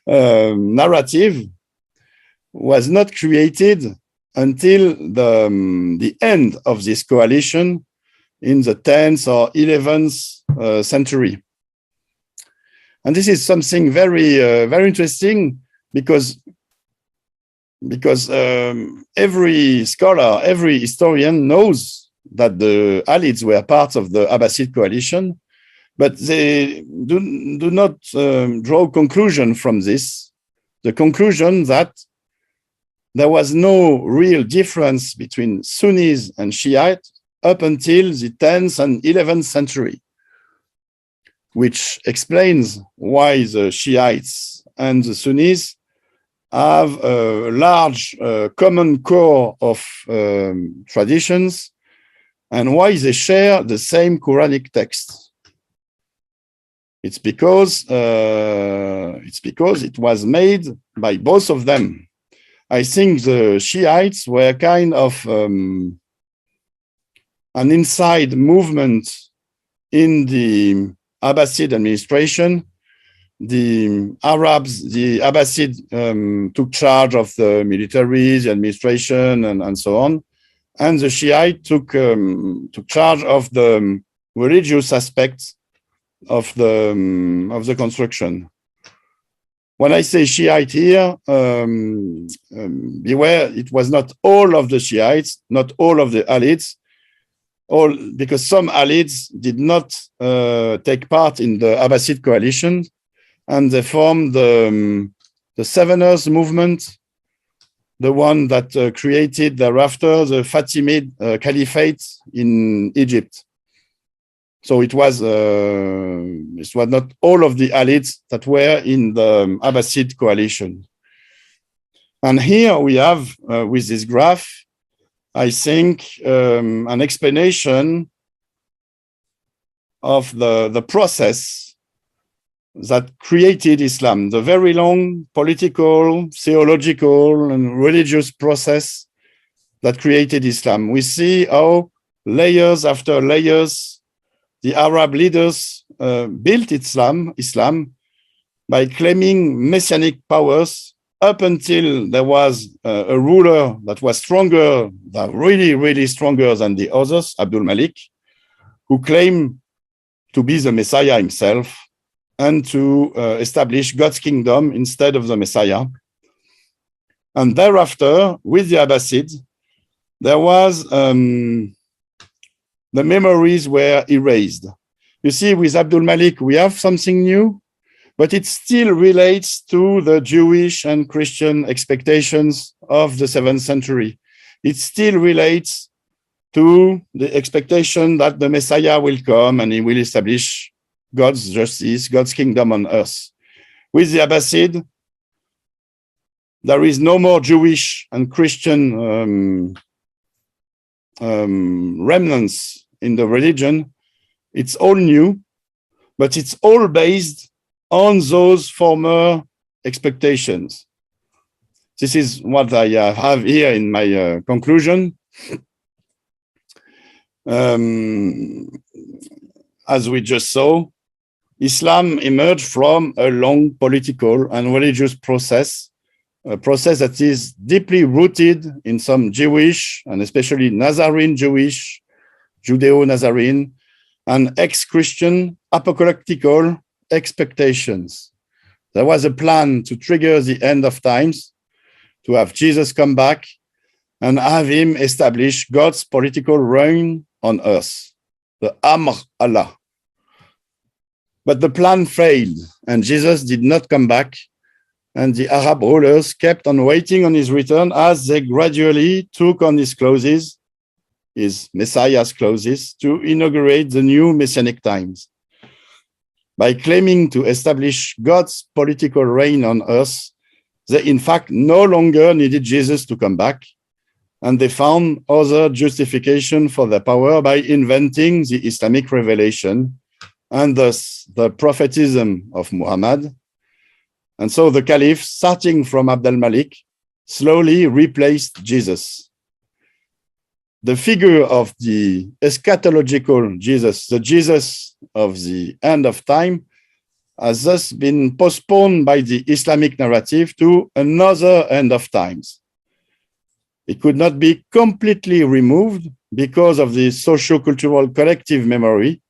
narrative was not created until the end of this coalition in the 10th or 11th century. And this is something very, very interesting because every scholar, every historian knows that the Alids were part of the Abbasid coalition, but they do not draw conclusion from this. The conclusion that there was no real difference between Sunnis and Shiites up until the 10th and 11th century, which explains why the Shiites and the Sunnis have a large common core of traditions and why they share the same Quranic text. It's because it was made by both of them. I think the Shiites were kind of an inside movement in the Abbasid administration. The Arabs, the Abbasid took charge of the military, the administration, and so on. And the Shiite took charge of the religious aspects of the construction. When I say Shiite here, beware, it was not all of the Shiites, not all of the Alids, because some Alids did not take part in the Abbasid coalition, and they formed the Seveners movement, the one that created thereafter the Fatimid Caliphate in Egypt. So it was not all of the Alids that were in the Abbasid coalition. And here we have, with this graph, I think, an explanation of the process that created Islam, the very long political, theological, and religious process that created Islam. We see how layers after layers the Arab leaders built Islam by claiming messianic powers up until there was a ruler that was stronger, really, really stronger than the others, Abdul Malik, who claimed to be the Messiah himself and to establish God's kingdom instead of the Messiah. And thereafter, with the Abbasids, there was the memories were erased. You see, with Abdul Malik, we have something new, but it still relates to the Jewish and Christian expectations of the 7th century. It still relates to the expectation that the Messiah will come and he will establish God's justice, God's kingdom on earth. With the Abbasid, there is no more Jewish and Christian remnants in the religion. It's all new, but it's all based on those former expectations. This is what I have here in my conclusion. As we just saw, Islam emerged from a long political and religious process, a process that is deeply rooted in some Jewish and especially Nazarene Jewish, Judeo-Nazarene, and ex-Christian apocalyptical expectations. There was a plan to trigger the end of times, to have Jesus come back and have him establish God's political reign on earth, the Amr Allah. But the plan failed, and Jesus did not come back, and the Arab rulers kept on waiting on his return as they gradually took on his clothes, his Messiah's clothes, to inaugurate the new messianic times. By claiming to establish God's political reign on earth, they in fact no longer needed Jesus to come back, and they found other justification for their power by inventing the Islamic revelation, and thus the prophetism of Muhammad. And so the Caliph, starting from Abd al-Malik, slowly replaced Jesus. The figure of the eschatological Jesus, the Jesus of the end of time, has thus been postponed by the Islamic narrative to another end of times. It could not be completely removed because of the socio-cultural collective memory,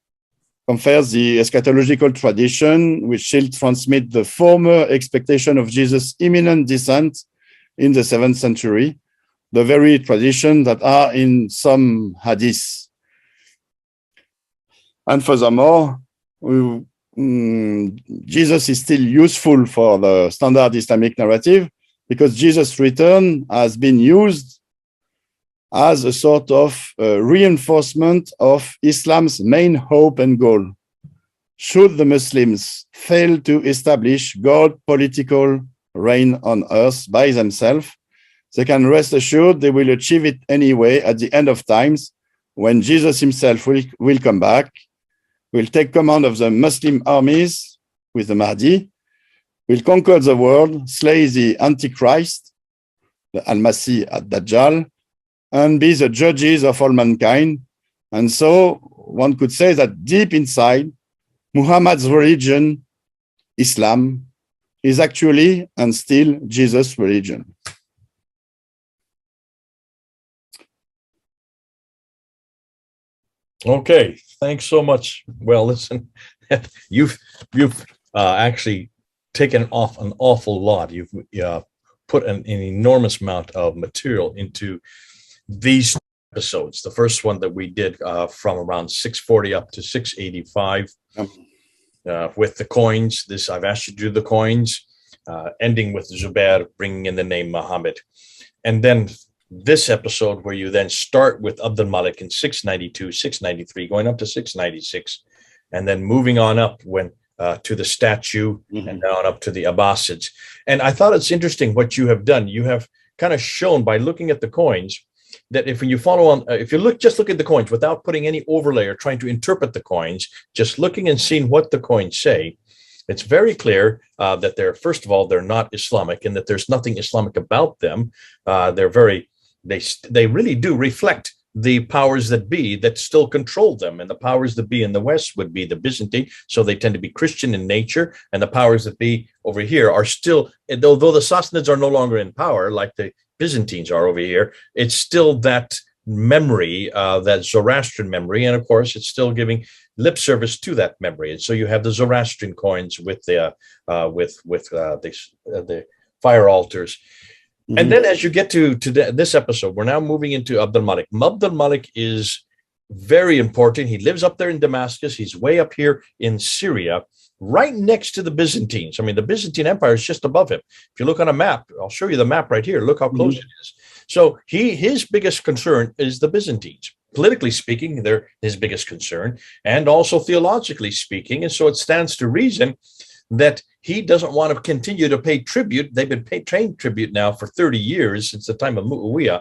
compares the eschatological tradition, which still transmit the former expectation of Jesus' imminent descent in the 7th century, the very tradition that are in some hadiths. And furthermore, Jesus is still useful for the standard Islamic narrative because Jesus' return has been used as a sort of reinforcement of Islam's main hope and goal. Should the Muslims fail to establish God's political reign on earth by themselves, they can rest assured they will achieve it anyway at the end of times, when Jesus himself will come back, will take command of the Muslim armies with the Mahdi, will conquer the world, slay the Antichrist, the Al-Masih ad-Dajjal, and be the judges of all mankind. And so one could say that deep inside, Muhammad's religion, Islam, is actually and still Jesus' religion. Okay, thanks so much. Well, listen, you've actually taken off an awful lot. You've put an enormous amount of material into these episodes. The first one that we did from around 640 up to 685 with the coins. This I've asked you to do the coins, ending with Zubair bringing in the name Muhammad, and then this episode where you then start with Abd al-Malik in 692, 693, going up to 696, and then moving on up to the statue and down up to the Abbasids. And I thought it's interesting what you have done. You have kind of shown by looking at the coins that if you follow on, if you just look at the coins without putting any overlay or trying to interpret the coins, just looking and seeing what the coins say, it's very clear that they're, first of all, they're not Islamic, and that there's nothing Islamic about them. They really do reflect the powers that be that still control them, and the powers that be in the West would be the Byzantine, so they tend to be Christian in nature, and the powers that be over here are still, although the Sassanids are no longer in power like the Byzantines are over here, it's still that memory, that Zoroastrian memory, and of course it's still giving lip service to that memory. And so you have the Zoroastrian coins with the fire altars. And then as you get to this episode, we're now moving into Abd al-Malik. Abd al-Malik is very important. He lives up there in Damascus. He's way up here in Syria, right next to the Byzantines. I mean, the Byzantine Empire is just above him. If you look on a map, I'll show you the map right here. Look how close it is. So his biggest concern is the Byzantines. Politically speaking, they're his biggest concern, and also theologically speaking. And so it stands to reason that he doesn't want to continue to pay tribute. They've been paying tribute now for 30 years, since the time of Muawiyah,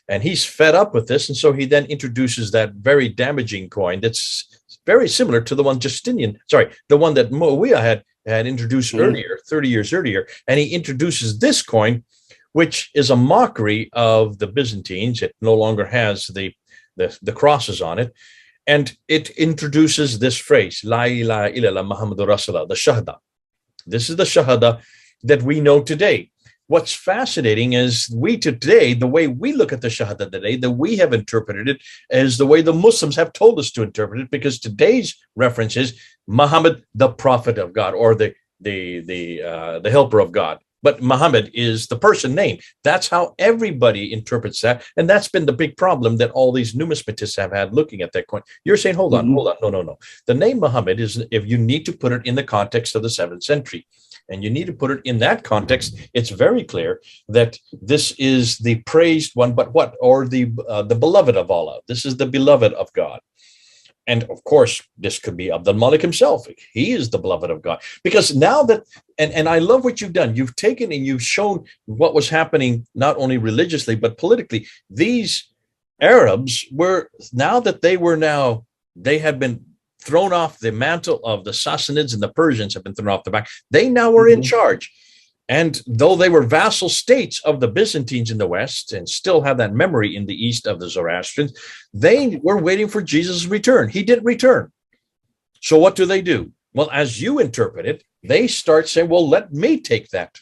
and he's fed up with this. And so he then introduces that very damaging coin that's very similar to the one the one that Muawiyah had introduced earlier, 30 years earlier. And he introduces this coin, which is a mockery of the Byzantines. It no longer has the crosses on it. And it introduces this phrase, La ilaha illallah Muhammadur Rasulullah, the Shahada. This is the Shahada that we know today. What's fascinating is we today, the way we look at the Shahada today, that we have interpreted it as the way the Muslims have told us to interpret it, because today's reference is Muhammad, the prophet of God, or the helper of God. But Muhammad is the person name. That's how everybody interprets that. And that's been the big problem that all these numismatists have had looking at that coin. You're saying, hold on. No. The name Muhammad is, if you need to put it in the context of the 7th century, and you need to put it in that context, it's very clear that this is the praised one, but what? Or the beloved of Allah. This is the beloved of God. And of course, this could be Abdul Malik himself. He is the beloved of God. Because now that, and I love what you've done, you've taken and you've shown what was happening, not only religiously, but politically. These Arabs were, now that they had been thrown off the mantle of the Sassanids, and the Persians have been thrown off the back, they now were in charge. And though they were vassal states of the Byzantines in the West and still have that memory in the East of the Zoroastrians, they were waiting for Jesus' return. He didn't return. So what do? Well, as you interpret it, they start saying, well, let me take that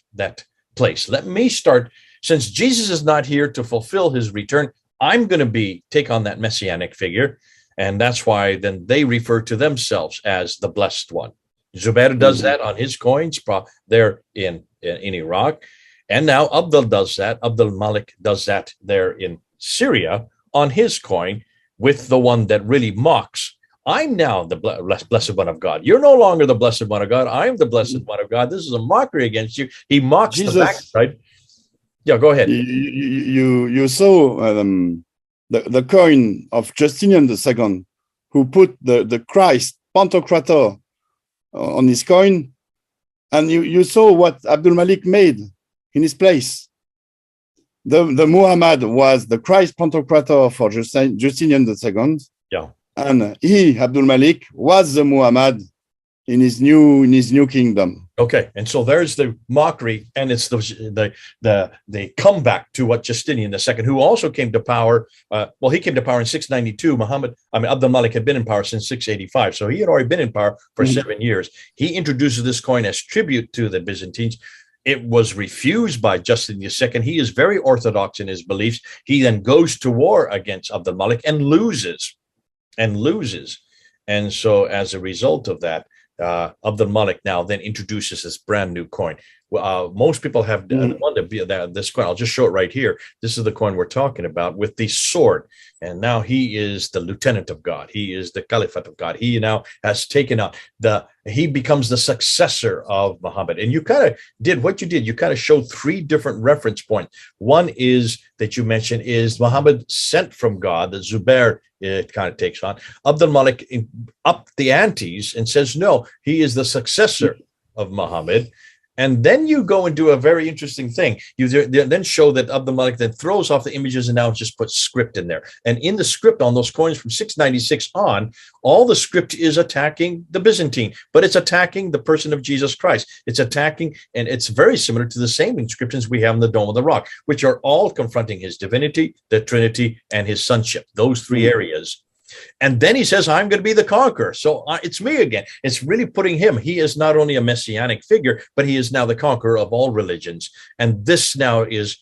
place. Let me start, since Jesus is not here to fulfill his return, I'm going to take on that messianic figure. And that's why then they refer to themselves as the Blessed One. Zubair does that on his coins there in Iraq. And now Abdul does that. Abdul Malik does that there in Syria on his coin with the one that really mocks. I'm now the Blessed One of God. You're no longer the Blessed One of God. I'm the Blessed One of God. This is a mockery against you. He mocks Jesus. The backside. Yeah, go ahead. You saw the coin of Justinian II, who put the Christ Pantocrator on his coin, and you saw what Abdul Malik made in his place. The Muhammad was the Christ Pantocrator for Justinian II. Yeah. And Abdul Malik, was the Muhammad in his new kingdom. Okay, and so there's the mockery, and it's the comeback to what Justinian II, who also came to power. He came to power in 692. Abdul Malik had been in power since 685, so he had already been in power for 7 years. He introduces this coin as tribute to the Byzantines. It was refused by Justinian II. He is very orthodox in his beliefs. He then goes to war against Abdul Malik and loses. And so as a result of that, Abdul Malik now then introduces this brand new coin. Most people have this coin. I'll just show it right here. This is the coin we're talking about with the sword. And now he is the lieutenant of God. He is the Caliphate of God. He now has taken out he becomes the successor of Muhammad. And you kind of did what you did. You kind of showed 3 different reference points. One is that you mentioned is Muhammad sent from God, the Zubair it kind of takes on. Abdul Malik up the antes and says, no, he is the successor of Muhammad. And then you go and do a very interesting thing. You then show that Abdul Malik then throws off the images and now just puts script in there. And in the script on those coins from 696 on, all the script is attacking the Byzantine, but it's attacking the person of Jesus Christ. It's attacking, and it's very similar to the same inscriptions we have in the Dome of the Rock, which are all confronting his divinity, the Trinity, and his sonship, those 3 areas. And then he says, I'm going to be the conqueror. So it's me again. It's really putting him. He is not only a messianic figure, but he is now the conqueror of all religions. And this now is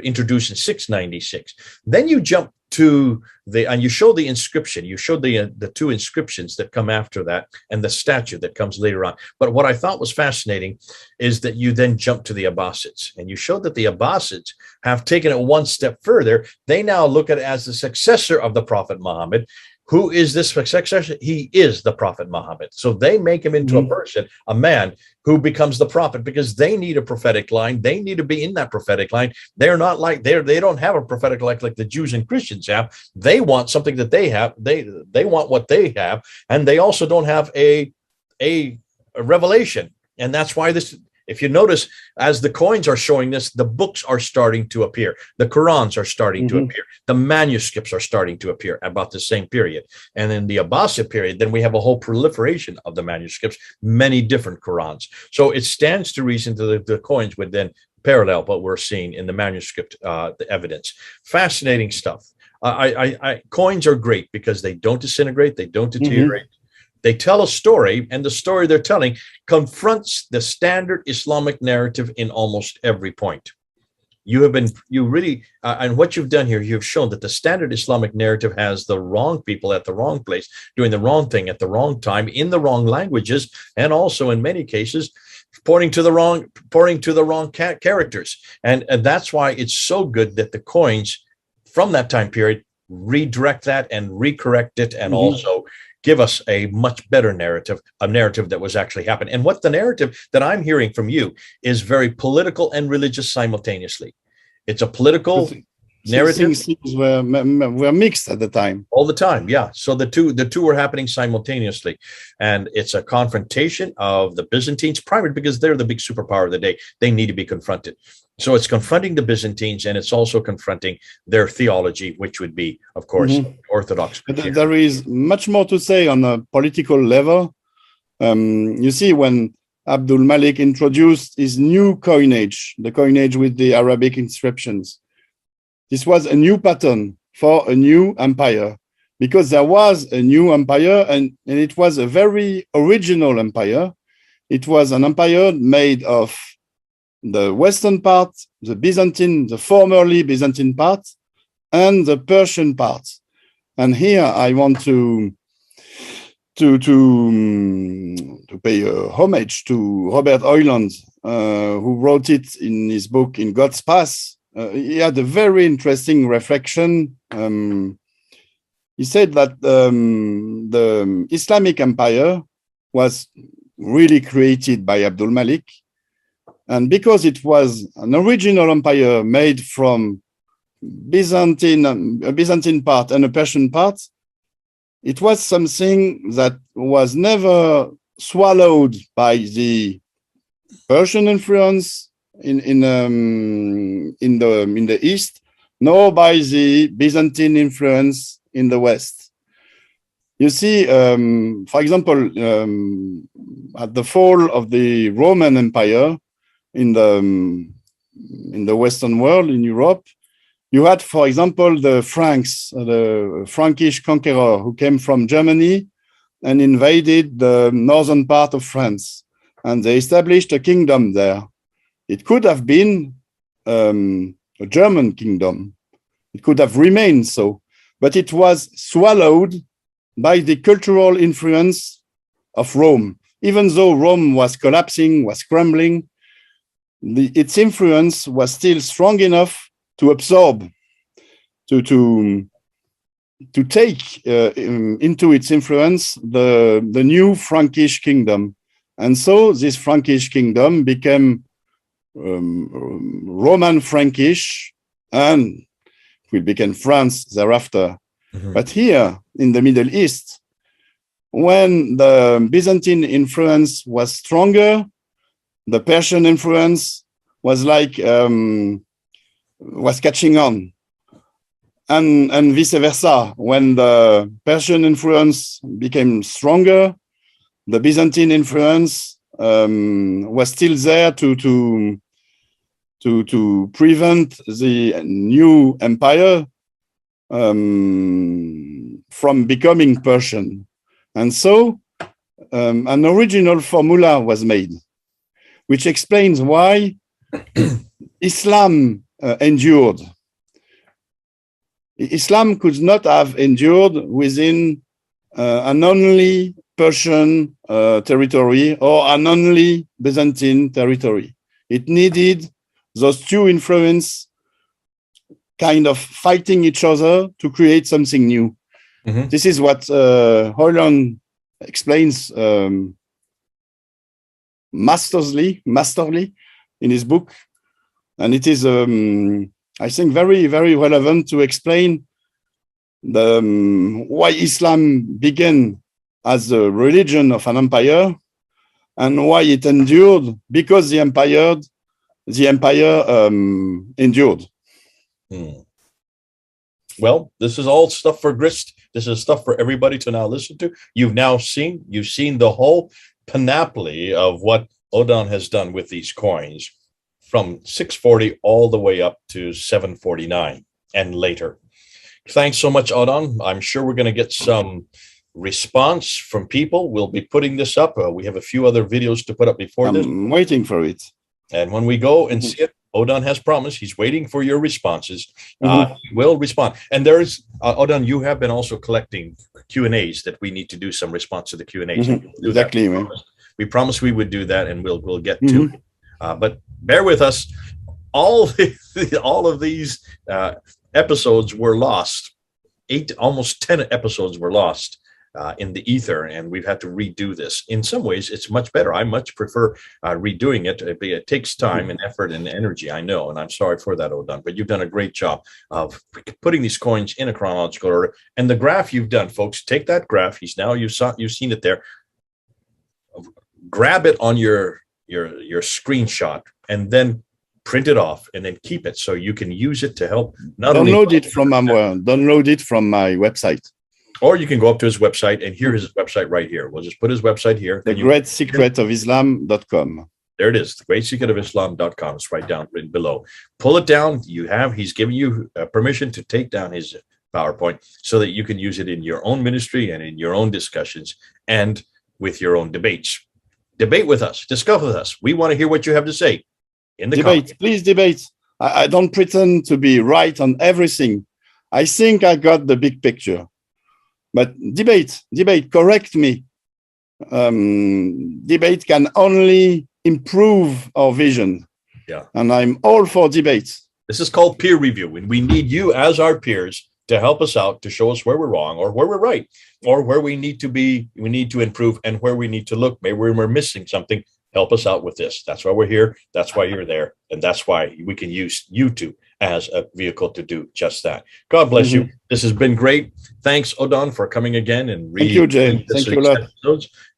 introduced in 696. Then you jump to and you show the inscription. You showed the 2 inscriptions that come after that and the statue that comes later on. But what I thought was fascinating is that you then jump to the Abbasids, and you showed that the Abbasids have taken it one step further. They now look at it as the successor of the Prophet Muhammad. Who is this successor? He is the Prophet Muhammad. So they make him into a person, a man who becomes the prophet, because they need a prophetic line. They need to be in that prophetic line. They're not like they don't have a prophetic line like the Jews and Christians have. They want something that they have. They want what they have, and they also don't have a revelation. And that's why this. If you notice, as the coins are showing this, the books are starting to appear. The Qurans are starting to appear. The manuscripts are starting to appear about the same period. And in the Abbasid period, then we have a whole proliferation of the manuscripts, many different Qurans. So it stands to reason that the coins would then parallel what we're seeing in the manuscript, the evidence. Fascinating stuff. Coins are great because they don't disintegrate, they don't deteriorate. They tell a story, and the story they're telling confronts the standard Islamic narrative in almost every point. And what you've done here, you've shown that the standard Islamic narrative has the wrong people at the wrong place, doing the wrong thing at the wrong time, in the wrong languages, and also in many cases, pointing to the wrong characters. And that's why it's so good that the coins from that time period redirect that and recorrect it, and also give us a much better narrative, a narrative that was actually happening. And what the narrative that I'm hearing from you is very political and religious simultaneously. It's a political narrative. Things were mixed at the time. All the time, yeah. So the two were happening simultaneously. And it's a confrontation of the Byzantines, primarily because they're the big superpower of the day. They need to be confronted. So it's confronting the Byzantines, and it's also confronting their theology, which would be, of course, Orthodox. There is much more to say on a political level. You see, when Abdul Malik introduced his new coinage, the coinage with the Arabic inscriptions, this was a new pattern for a new empire, because there was a new empire, and it was a very original empire. It was an empire made of the western part, the formerly Byzantine part, and the Persian part. And here I want to pay homage to Robert Hoyland, who wrote it in his book In God's Path. He had a very interesting reflection. He said that the Islamic Empire was really created by Abdul Malik, and because it was an original empire made from a Byzantine part and a Persian part, it was something that was never swallowed by the Persian influence in the East, nor by the Byzantine influence in the West. You see, for example, at the fall of the Roman Empire in the Western world, in Europe, you had, for example, the Franks, the Frankish conqueror who came from Germany and invaded the northern part of France, and they established a kingdom there. It could have been a German kingdom. It could have remained so, but it was swallowed by the cultural influence of Rome. Even though Rome was collapsing, was crumbling, its influence was still strong enough to absorb, to take into its influence the new Frankish kingdom. And so this Frankish kingdom became Roman Frankish, and it became France thereafter. But here in the Middle East, when the Byzantine influence was stronger, the Persian influence was like was catching on, and vice versa. When the Persian influence became stronger, the Byzantine influence was still there to prevent the new empire from becoming Persian. And so an original formula was made, which explains why Islam endured. Islam could not have endured within an only Persian territory or an only Byzantine territory. It needed those two influences kind of fighting each other to create something new. This is what Hoyland explains masterly in his book. And it is, I think, very, very relevant to explain why Islam began as a religion of an empire and why it endured, because the empire endured. Well, this is all stuff for grist. This is stuff for everybody to now listen to. You've seen the whole panoply of what Odon has done with these coins. from 640 all the way up to 749 and later. Thanks so much, Odon. I'm sure we're going to get some response from people. We'll be putting this up. We have a few other videos to put up before this. I'm waiting for it. And when we go and see it, Odon has promised he's waiting for your responses. He will respond. And there's, Odon, you have been also collecting Q&As that we need to do some response to the Q&As. Exactly. We promised we would do that, and we'll get to it. But bear with us. All of these episodes were lost. Almost 10 episodes were lost in the ether, and we've had to redo this. In some ways, it's much better. I much prefer redoing it. It takes time and effort and energy, I know, and I'm sorry for that, Odon, but you've done a great job of putting these coins in a chronological order. And the graph you've done, folks, take that graph. You've seen it there. Grab it on your screenshot and then print it off and then keep it so you can use it to help download it from my website. Or you can go up to his website, and here's his website right here. We'll just put his website here. TheGreatSecretOfIslam.com. There it is, TheGreatSecretOfIslam.com. It's right down below. Pull it down. He's giving you permission to take down his PowerPoint so that you can use it in your own ministry and in your own discussions and with your own debates. Debate with us. Discuss with us. We want to hear what you have to say in the debate. Please debate. I don't pretend to be right on everything. I think I got the big picture. But debate, correct me. Debate can only improve our vision. Yeah. And I'm all for debates. This is called peer review, and we need you as our peers to help us out, to show us where we're wrong or where we're right, or where we need to improve, and where we need to look. Maybe we're missing something. Help us out with this. That's why we're here. That's why you're there. And that's why we can use YouTube as a vehicle to do just that. God bless you. This has been great. Thanks, Odon, for coming again and reading. Thank you, Jay. Thank you a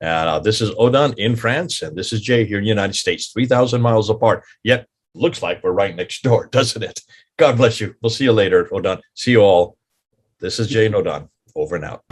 lot. This is Odon in France, and this is Jay here in the United States, 3,000 miles apart. Yet, looks like we're right next door, doesn't it? God bless you. We'll see you later, Odon. See you all. This is Jay and Odon. Over and out.